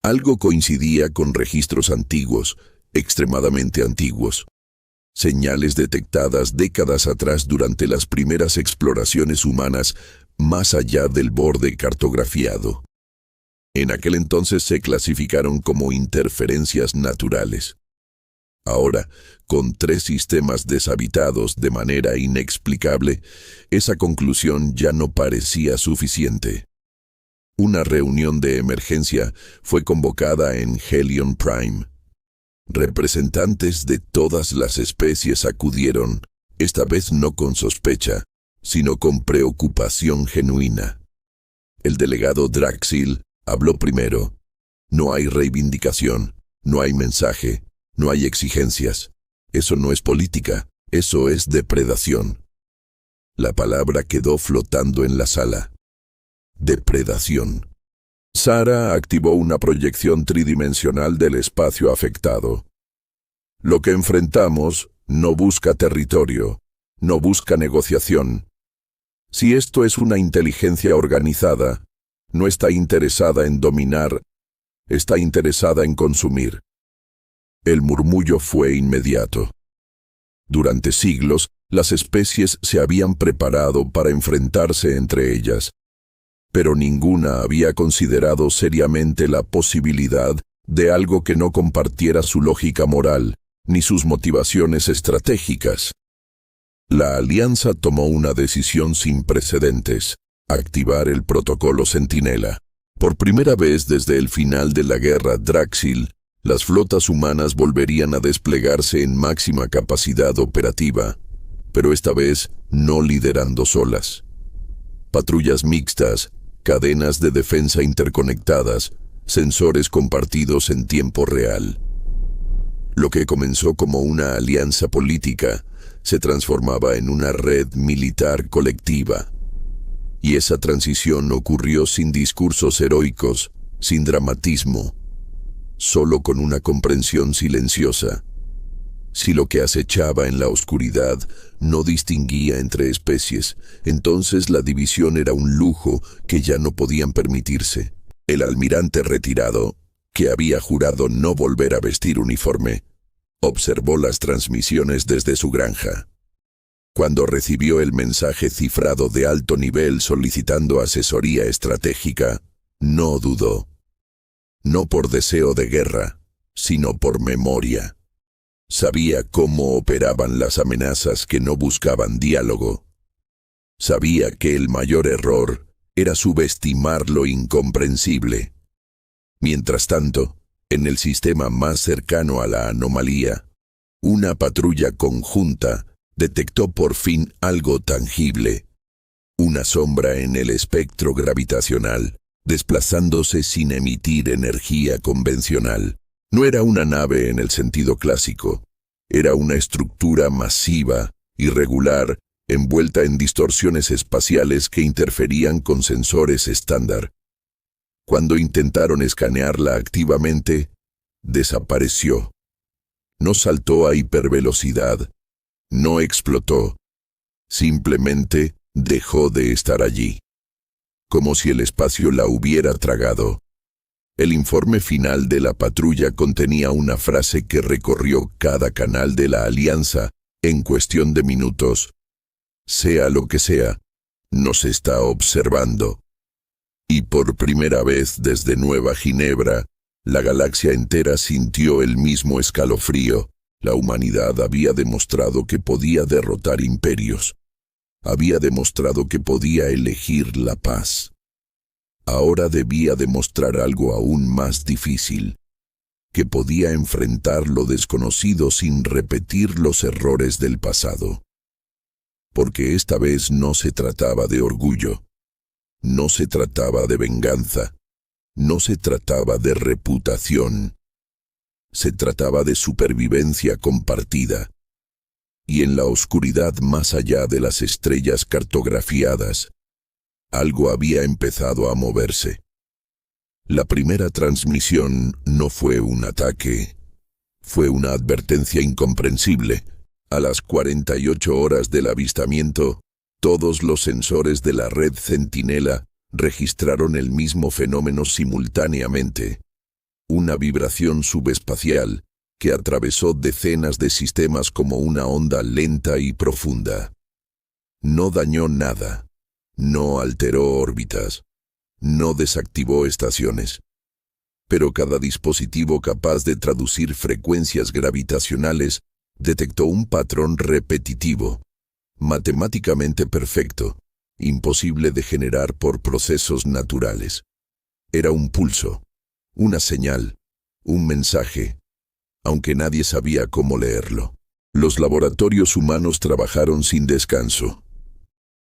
Algo coincidía con registros antiguos, extremadamente antiguos. Señales detectadas décadas atrás durante las primeras exploraciones humanas más allá del borde cartografiado. En aquel entonces se clasificaron como interferencias naturales. Ahora, con 3 sistemas deshabitados de manera inexplicable, esa conclusión ya no parecía suficiente. Una reunión de emergencia fue convocada en Helion Prime. Representantes de todas las especies acudieron, esta vez no con sospecha, sino con preocupación genuina. El delegado Draxil habló primero. No hay reivindicación, no hay mensaje. No hay exigencias. Eso no es política, eso es depredación. La palabra quedó flotando en la sala. Depredación. Sara activó una proyección tridimensional del espacio afectado. Lo que enfrentamos no busca territorio, no busca negociación. Si esto es una inteligencia organizada, no está interesada en dominar, está interesada en consumir. El murmullo fue inmediato. Durante siglos, las especies se habían preparado para enfrentarse entre ellas, pero ninguna había considerado seriamente la posibilidad de algo que no compartiera su lógica moral ni sus motivaciones estratégicas. La Alianza tomó una decisión sin precedentes: activar el protocolo Centinela. Por primera vez desde el final de la guerra Dráxil, las flotas humanas volverían a desplegarse en máxima capacidad operativa, pero esta vez no liderando solas. Patrullas mixtas, cadenas de defensa interconectadas, sensores compartidos en tiempo real. Lo que comenzó como una alianza política se transformaba en una red militar colectiva. Y esa transición ocurrió sin discursos heroicos, sin dramatismo, solo con una comprensión silenciosa. Si lo que acechaba en la oscuridad no distinguía entre especies, entonces la división era un lujo que ya no podían permitirse. El almirante retirado, que había jurado no volver a vestir uniforme, observó las transmisiones desde su granja. Cuando recibió el mensaje cifrado de alto nivel solicitando asesoría estratégica, no dudó. No por deseo de guerra, sino por memoria. Sabía cómo operaban las amenazas que no buscaban diálogo. Sabía que el mayor error era subestimar lo incomprensible. Mientras tanto, en el sistema más cercano a la anomalía, una patrulla conjunta detectó por fin algo tangible. Una sombra en el espectro gravitacional, desplazándose sin emitir energía convencional. No era una nave en el sentido clásico. Era una estructura masiva, irregular, envuelta en distorsiones espaciales que interferían con sensores estándar. Cuando intentaron escanearla activamente, desapareció. No saltó a hipervelocidad, no explotó, simplemente dejó de estar allí, como si el espacio la hubiera tragado. El informe final de la patrulla contenía una frase que recorrió cada canal de la Alianza en cuestión de minutos. Sea lo que sea, nos está observando. Y por primera vez desde Nueva Ginebra, la galaxia entera sintió el mismo escalofrío. La humanidad había demostrado que podía derrotar imperios. Había demostrado que podía elegir la paz. Ahora debía demostrar algo aún más difícil, que podía enfrentar lo desconocido sin repetir los errores del pasado. Porque esta vez no se trataba de orgullo. No se trataba de venganza, no se trataba de reputación, se trataba de supervivencia compartida. Y en la oscuridad más allá de las estrellas cartografiadas, algo había empezado a moverse. La primera transmisión no fue un ataque, fue una advertencia incomprensible. A las 48 horas del avistamiento, todos los sensores de la red Centinela registraron el mismo fenómeno simultáneamente. Una vibración subespacial que atravesó decenas de sistemas como una onda lenta y profunda. No dañó nada, no alteró órbitas, no desactivó estaciones. Pero cada dispositivo capaz de traducir frecuencias gravitacionales detectó un patrón repetitivo, matemáticamente perfecto, imposible de generar por procesos naturales. Era un pulso, una señal, un mensaje, aunque nadie sabía cómo leerlo. Los laboratorios humanos trabajaron sin descanso.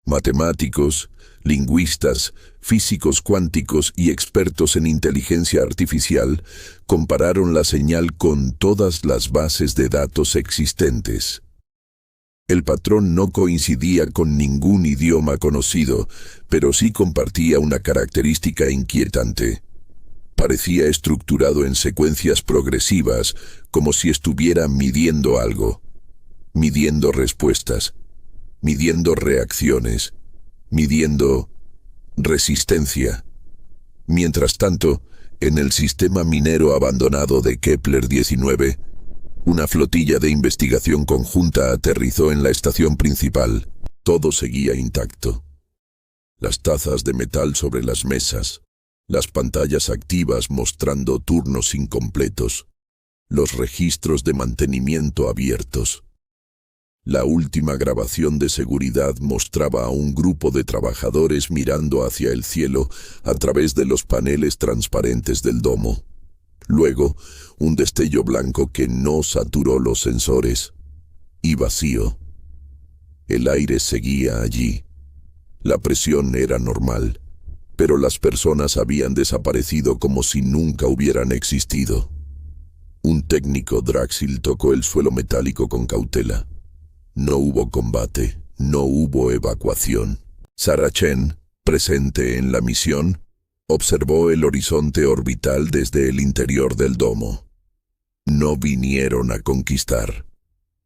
Matemáticos, lingüistas, físicos cuánticos y expertos en inteligencia artificial compararon la señal con todas las bases de datos existentes. El patrón no coincidía con ningún idioma conocido, pero sí compartía una característica inquietante. Parecía estructurado en secuencias progresivas, como si estuviera midiendo algo, midiendo respuestas, midiendo reacciones, midiendo resistencia. Mientras tanto, en el sistema minero abandonado de Kepler 19, una flotilla de investigación conjunta aterrizó en la estación principal. Todo seguía intacto. Las tazas de metal sobre las mesas, las pantallas activas mostrando turnos incompletos, los registros de mantenimiento abiertos. La última grabación de seguridad mostraba a un grupo de trabajadores mirando hacia el cielo a través de los paneles transparentes del domo. Luego, un destello blanco que no saturó los sensores. Y vacío. El aire seguía allí. La presión era normal, pero las personas habían desaparecido como si nunca hubieran existido. Un técnico Draxil tocó el suelo metálico con cautela. No hubo combate, no hubo evacuación. Sarah Chen, presente en la misión, observó el horizonte orbital desde el interior del domo. No vinieron a conquistar,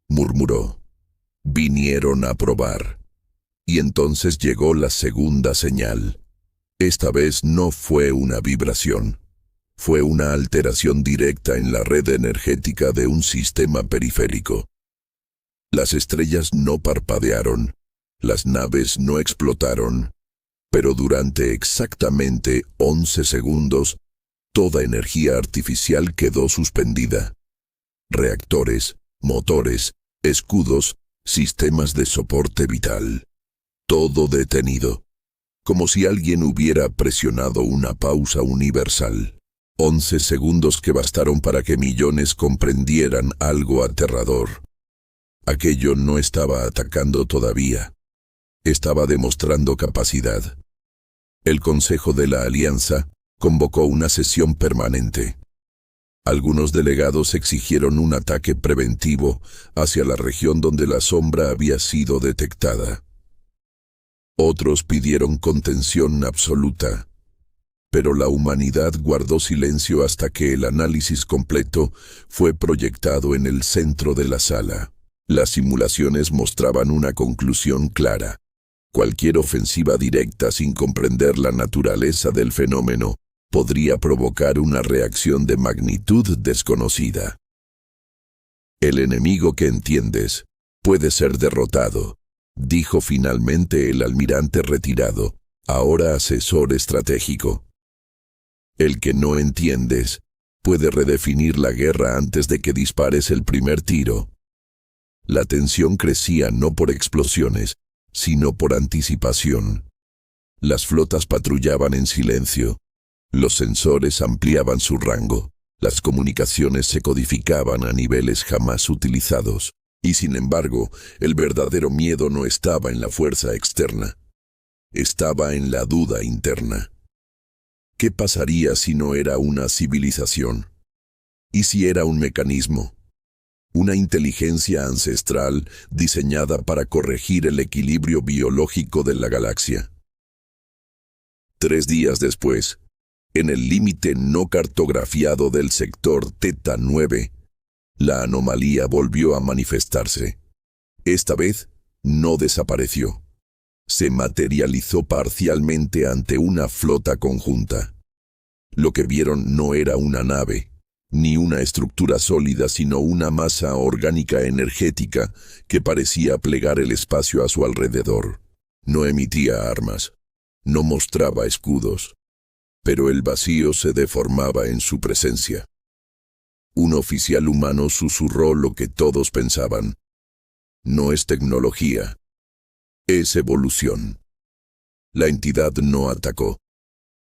murmuró. Vinieron a probar. Y entonces llegó la segunda señal. Esta vez no fue una vibración. Fue una alteración directa en la red energética de un sistema periférico. Las estrellas no parpadearon, las naves no explotaron, pero durante exactamente 11 segundos, toda energía artificial quedó suspendida. Reactores, motores, escudos, sistemas de soporte vital. Todo detenido, como si alguien hubiera presionado una pausa universal. 11 segundos que bastaron para que millones comprendieran algo aterrador. Aquello no estaba atacando todavía. Estaba demostrando capacidad. El Consejo de la Alianza convocó una sesión permanente. Algunos delegados exigieron un ataque preventivo hacia la región donde la sombra había sido detectada. Otros pidieron contención absoluta. Pero la humanidad guardó silencio hasta que el análisis completo fue proyectado en el centro de la sala. Las simulaciones mostraban una conclusión clara. Cualquier ofensiva directa sin comprender la naturaleza del fenómeno podría provocar una reacción de magnitud desconocida. El enemigo que entiendes puede ser derrotado, dijo finalmente el almirante retirado, ahora asesor estratégico. El que no entiendes puede redefinir la guerra antes de que dispares el primer tiro. La tensión crecía no por explosiones, sino por anticipación. Las flotas patrullaban en silencio. Los sensores ampliaban su rango. Las comunicaciones se codificaban a niveles jamás utilizados. Y sin embargo, el verdadero miedo no estaba en la fuerza externa. Estaba en la duda interna. ¿Qué pasaría si no era una civilización? ¿Y si era un mecanismo? Una inteligencia ancestral diseñada para corregir el equilibrio biológico de la galaxia. 3 días después, en el límite no cartografiado del sector Theta 9, la anomalía volvió a manifestarse. Esta vez, no desapareció. Se materializó parcialmente ante una flota conjunta. Lo que vieron no era una nave, ni una estructura sólida, sino una masa orgánica energética que parecía plegar el espacio a su alrededor. No emitía armas, no mostraba escudos, pero el vacío se deformaba en su presencia. Un oficial humano susurró lo que todos pensaban. No es tecnología, es evolución. La entidad no atacó.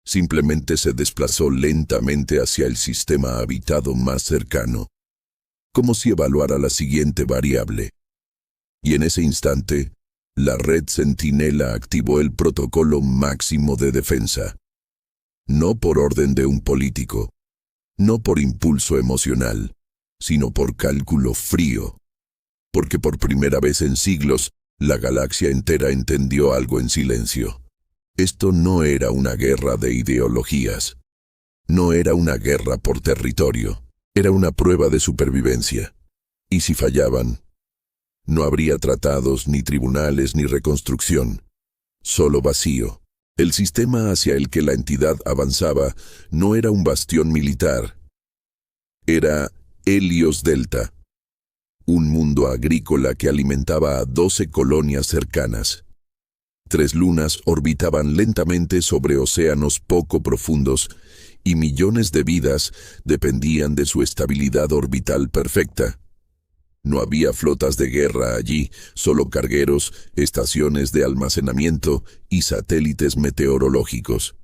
Simplemente se desplazó lentamente hacia el sistema habitado más cercano, como si evaluara la siguiente variable. Y en ese instante, la red Centinela activó el protocolo máximo de defensa. No por orden de un político, no por impulso emocional, sino por cálculo frío. Porque por primera vez en siglos, la galaxia entera entendió algo en silencio. Esto no era una guerra de ideologías. No era una guerra por territorio, era una prueba de supervivencia. Y si fallaban, no habría tratados, ni tribunales, ni reconstrucción. Solo vacío. El sistema hacia el que la entidad avanzaba no era un bastión militar. Era Helios Delta, un mundo agrícola que alimentaba a 12 colonias cercanas. 3 lunas orbitaban lentamente sobre océanos poco profundos y millones de vidas dependían de su estabilidad orbital perfecta. No había flotas de guerra allí, solo cargueros, estaciones de almacenamiento y satélites meteorológicos.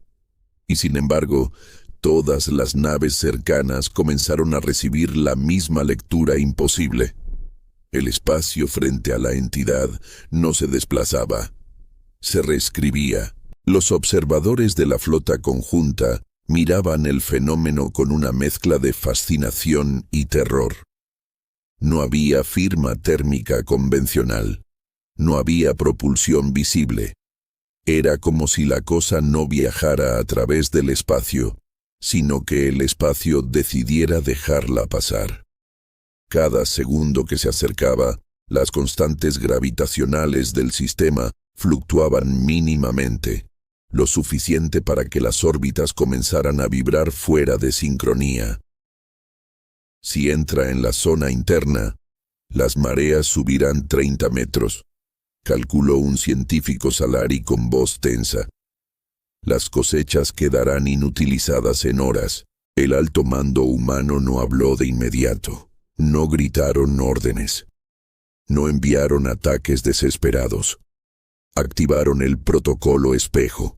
Y sin embargo, todas las naves cercanas comenzaron a recibir la misma lectura imposible. El espacio frente a la entidad no se desplazaba, se reescribía. Los observadores de la flota conjunta miraban el fenómeno con una mezcla de fascinación y terror. No había firma térmica convencional. No había propulsión visible. Era como si la cosa no viajara a través del espacio, sino que el espacio decidiera dejarla pasar. Cada segundo que se acercaba, las constantes gravitacionales del sistema fluctuaban mínimamente, lo suficiente para que las órbitas comenzaran a vibrar fuera de sincronía. Si entra en la zona interna, las mareas subirán 30 metros, calculó un científico Salari con voz tensa. Las cosechas quedarán inutilizadas en horas. El alto mando humano no habló de inmediato, no gritaron órdenes, no enviaron ataques desesperados. Activaron el protocolo espejo,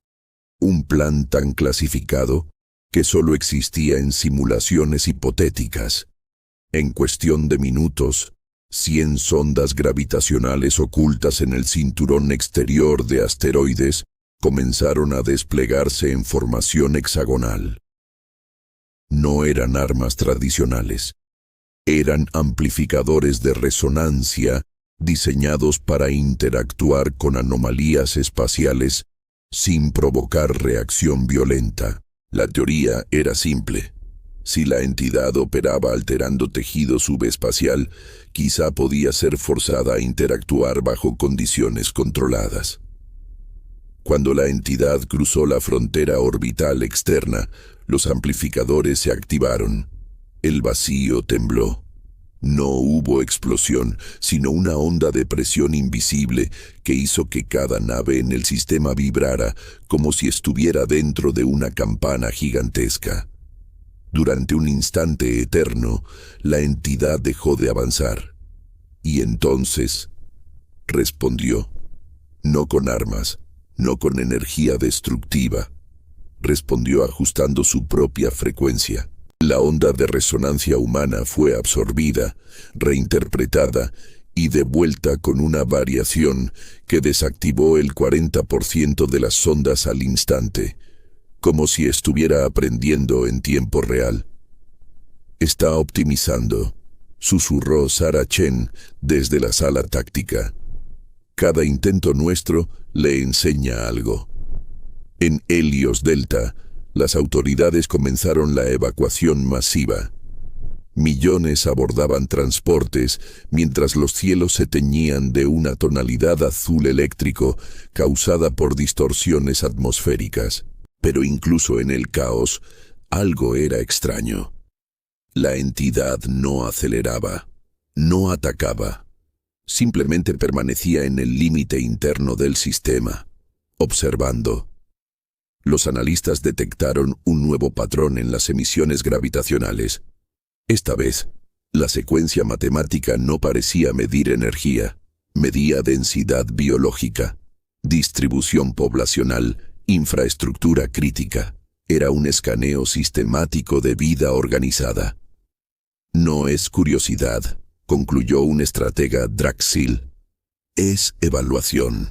un plan tan clasificado que solo existía en simulaciones hipotéticas. En cuestión de minutos, 100 sondas gravitacionales ocultas en el cinturón exterior de asteroides comenzaron a desplegarse en formación hexagonal. No eran armas tradicionales. Eran amplificadores de resonancia diseñados para interactuar con anomalías espaciales sin provocar reacción violenta. La teoría era simple. Si la entidad operaba alterando tejido subespacial, quizá podía ser forzada a interactuar bajo condiciones controladas. Cuando la entidad cruzó la frontera orbital externa, los amplificadores se activaron. El vacío tembló. No hubo explosión, sino una onda de presión invisible que hizo que cada nave en el sistema vibrara como si estuviera dentro de una campana gigantesca. Durante un instante eterno, la entidad dejó de avanzar. Y entonces respondió, no con armas, no con energía destructiva. Respondió ajustando su propia frecuencia. La onda de resonancia humana fue absorbida, reinterpretada y devuelta con una variación que desactivó el 40% de las sondas al instante, como si estuviera aprendiendo en tiempo real. Está optimizando, susurró Sarah Chen desde la sala táctica. Cada intento nuestro le enseña algo. En Helios Delta, las autoridades comenzaron la evacuación masiva. Millones abordaban transportes mientras los cielos se teñían de una tonalidad azul eléctrico causada por distorsiones atmosféricas. Pero incluso en el caos, algo era extraño. La entidad no aceleraba, no atacaba. Simplemente permanecía en el límite interno del sistema, observando. Los analistas detectaron un nuevo patrón en las emisiones gravitacionales. Esta vez, la secuencia matemática no parecía medir energía, medía densidad biológica, distribución poblacional, infraestructura crítica. Era un escaneo sistemático de vida organizada. No es curiosidad, concluyó un estratega Draxil. Es evaluación.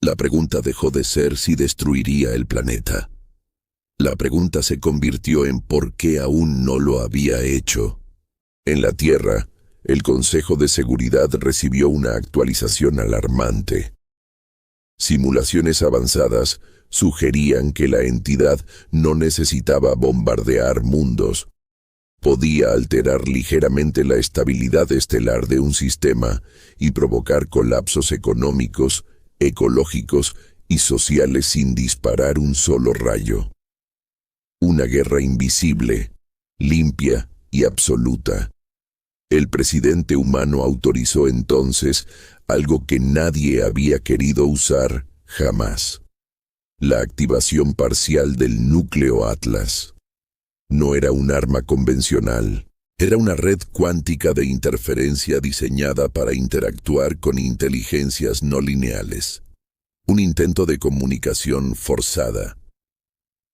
La pregunta dejó de ser si destruiría el planeta. La pregunta se convirtió en por qué aún no lo había hecho. En la Tierra, el Consejo de Seguridad recibió una actualización alarmante. Simulaciones avanzadas sugerían que la entidad no necesitaba bombardear mundos. Podía alterar ligeramente la estabilidad estelar de un sistema y provocar colapsos económicos, ecológicos y sociales sin disparar un solo rayo. Una guerra invisible, limpia y absoluta. El presidente humano autorizó entonces algo que nadie había querido usar jamás: la activación parcial del núcleo Atlas. No era un arma convencional, era una red cuántica de interferencia diseñada para interactuar con inteligencias no lineales. Un intento de comunicación forzada.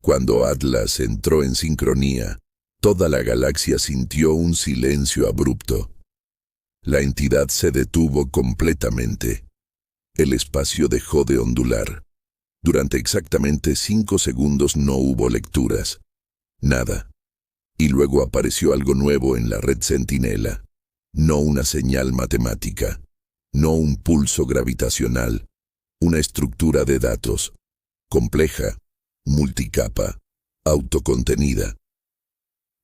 Cuando Atlas entró en sincronía, toda la galaxia sintió un silencio abrupto. La entidad se detuvo completamente. El espacio dejó de ondular. Durante exactamente 5 segundos no hubo lecturas. Nada. Y luego apareció algo nuevo en la red Centinela. No una señal matemática. No un pulso gravitacional. Una estructura de datos. Compleja, multicapa, autocontenida.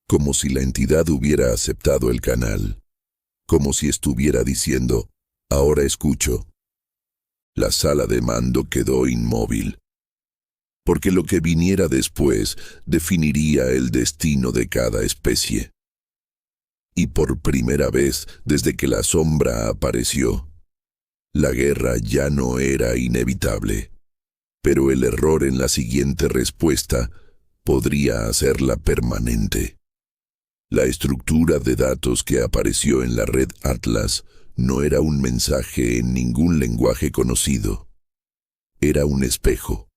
Como si la entidad hubiera aceptado el canal. Como si estuviera diciendo: ahora escucho. La sala de mando quedó inmóvil. Porque lo que viniera después definiría el destino de cada especie. Y por primera vez desde que la sombra apareció, la guerra ya no era inevitable. Pero el error en la siguiente respuesta podría hacerla permanente. La estructura de datos que apareció en la red Atlas no era un mensaje en ningún lenguaje conocido. Era un espejo.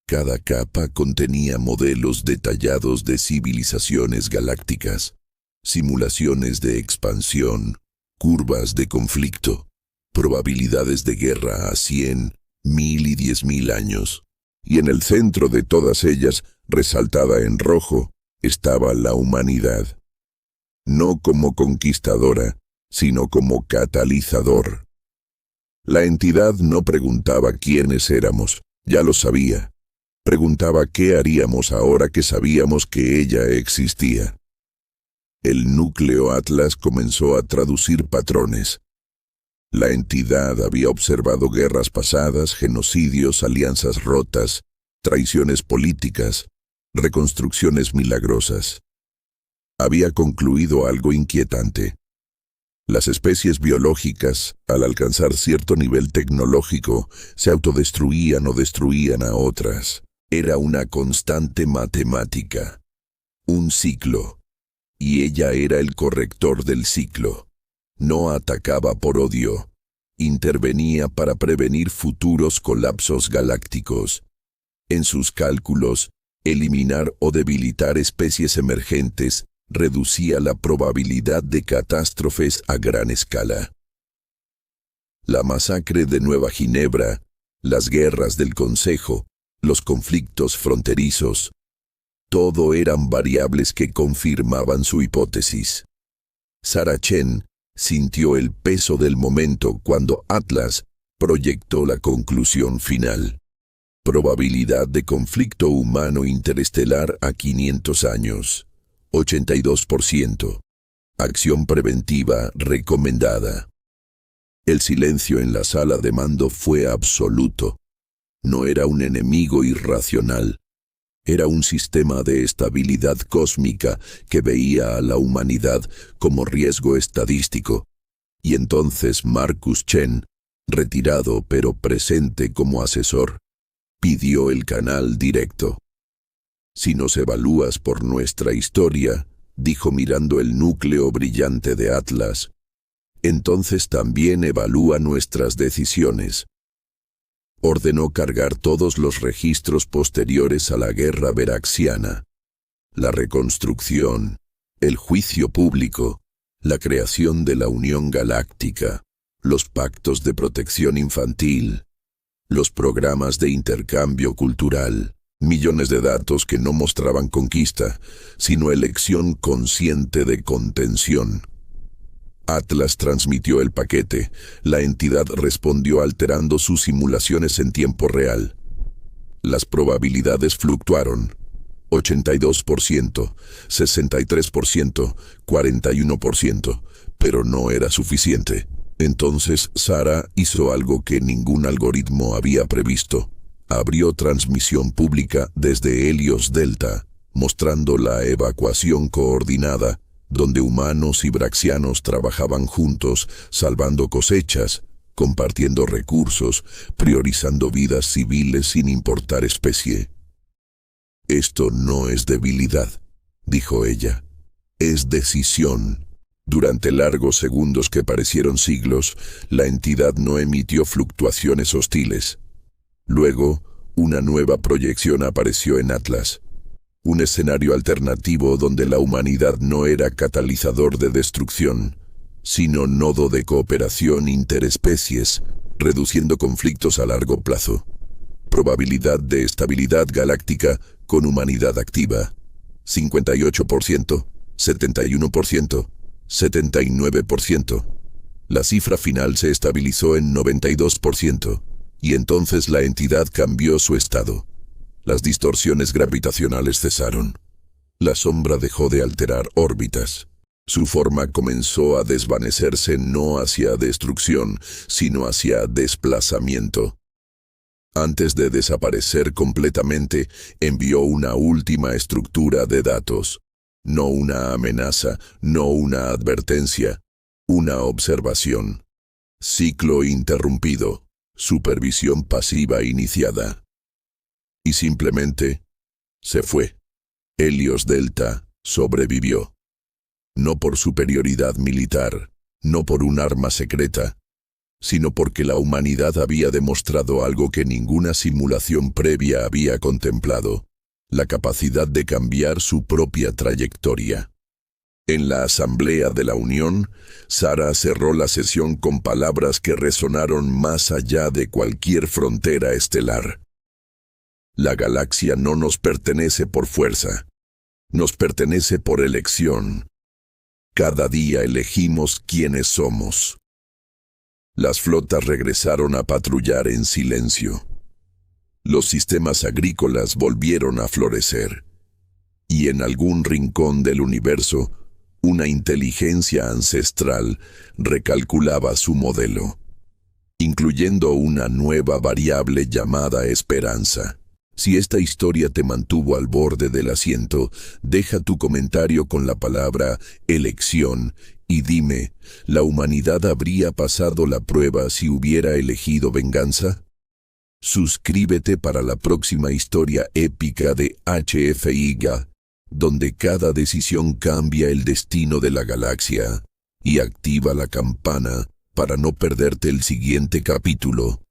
Cada capa contenía modelos detallados de civilizaciones galácticas, simulaciones de expansión, curvas de conflicto, probabilidades de guerra a 100, 1000 y 10.000 años. Y en el centro de todas ellas, resaltada en rojo, estaba la humanidad. No como conquistadora, sino como catalizador. La entidad no preguntaba quiénes éramos, ya lo sabía. Preguntaba qué haríamos ahora que sabíamos que ella existía. El núcleo Atlas comenzó a traducir patrones. La entidad había observado guerras pasadas, genocidios, alianzas rotas, traiciones políticas, reconstrucciones milagrosas. Había concluido algo inquietante. Las especies biológicas, al alcanzar cierto nivel tecnológico, se autodestruían o destruían a otras. Era una constante matemática, un ciclo, y ella era el corrector del ciclo. No atacaba por odio, intervenía para prevenir futuros colapsos galácticos. En sus cálculos, eliminar o debilitar especies emergentes reducía la probabilidad de catástrofes a gran escala. La masacre de Nueva Ginebra, las guerras del Consejo, los conflictos fronterizos, todo eran variables que confirmaban su hipótesis. Sarah Chen sintió el peso del momento cuando Atlas proyectó la conclusión final. Probabilidad de conflicto humano interestelar a 500 años, 82%. Acción preventiva recomendada. El silencio en la sala de mando fue absoluto. No era un enemigo irracional. Era un sistema de estabilidad cósmica que veía a la humanidad como riesgo estadístico. Y entonces Marcus Chen, retirado pero presente como asesor, pidió el canal directo. Si nos evalúas por nuestra historia, dijo mirando el núcleo brillante de Atlas, entonces también evalúa nuestras decisiones. Ordenó cargar todos los registros posteriores a la guerra veraxiana, la reconstrucción, el juicio público, la creación de la Unión Galáctica, los pactos de protección infantil, los programas de intercambio cultural, millones de datos que no mostraban conquista, sino elección consciente de contención. Atlas transmitió el paquete. La entidad respondió alterando sus simulaciones en tiempo real. Las probabilidades fluctuaron. 82%, 63%, 41%, pero no era suficiente. Entonces Sara hizo algo que ningún algoritmo había previsto. Abrió transmisión pública desde Helios Delta, mostrando la evacuación coordinada, donde humanos y braxianos trabajaban juntos, salvando cosechas, compartiendo recursos, priorizando vidas civiles sin importar especie. «Esto no es debilidad», dijo ella. «Es decisión». Durante largos segundos que parecieron siglos, la entidad no emitió fluctuaciones hostiles. Luego, una nueva proyección apareció en Atlas. Un escenario alternativo donde la humanidad no era catalizador de destrucción, sino nodo de cooperación interespecies, reduciendo conflictos a largo plazo. Probabilidad de estabilidad galáctica con humanidad activa: 58%, 71%, 79%. La cifra final se estabilizó en 92%, y entonces la entidad cambió su estado. Las distorsiones gravitacionales cesaron. La sombra dejó de alterar órbitas. Su forma comenzó a desvanecerse no hacia destrucción, sino hacia desplazamiento. Antes de desaparecer completamente, envió una última estructura de datos. No una amenaza, no una advertencia, una observación. Ciclo interrumpido, supervisión pasiva iniciada. Y simplemente se fue. Helios Delta sobrevivió. No por superioridad militar, no por un arma secreta, sino porque la humanidad había demostrado algo que ninguna simulación previa había contemplado: la capacidad de cambiar su propia trayectoria. En la Asamblea de la Unión, Sara cerró la sesión con palabras que resonaron más allá de cualquier frontera estelar. La galaxia no nos pertenece por fuerza, nos pertenece por elección. Cada día elegimos quiénes somos. Las flotas regresaron a patrullar en silencio. Los sistemas agrícolas volvieron a florecer. Y en algún rincón del universo, una inteligencia ancestral recalculaba su modelo, incluyendo una nueva variable llamada esperanza. Si esta historia te mantuvo al borde del asiento, deja tu comentario con la palabra elección y dime, ¿la humanidad habría pasado la prueba si hubiera elegido venganza? Suscríbete para la próxima historia épica de HFIGA, donde cada decisión cambia el destino de la galaxia, y activa la campana para no perderte el siguiente capítulo.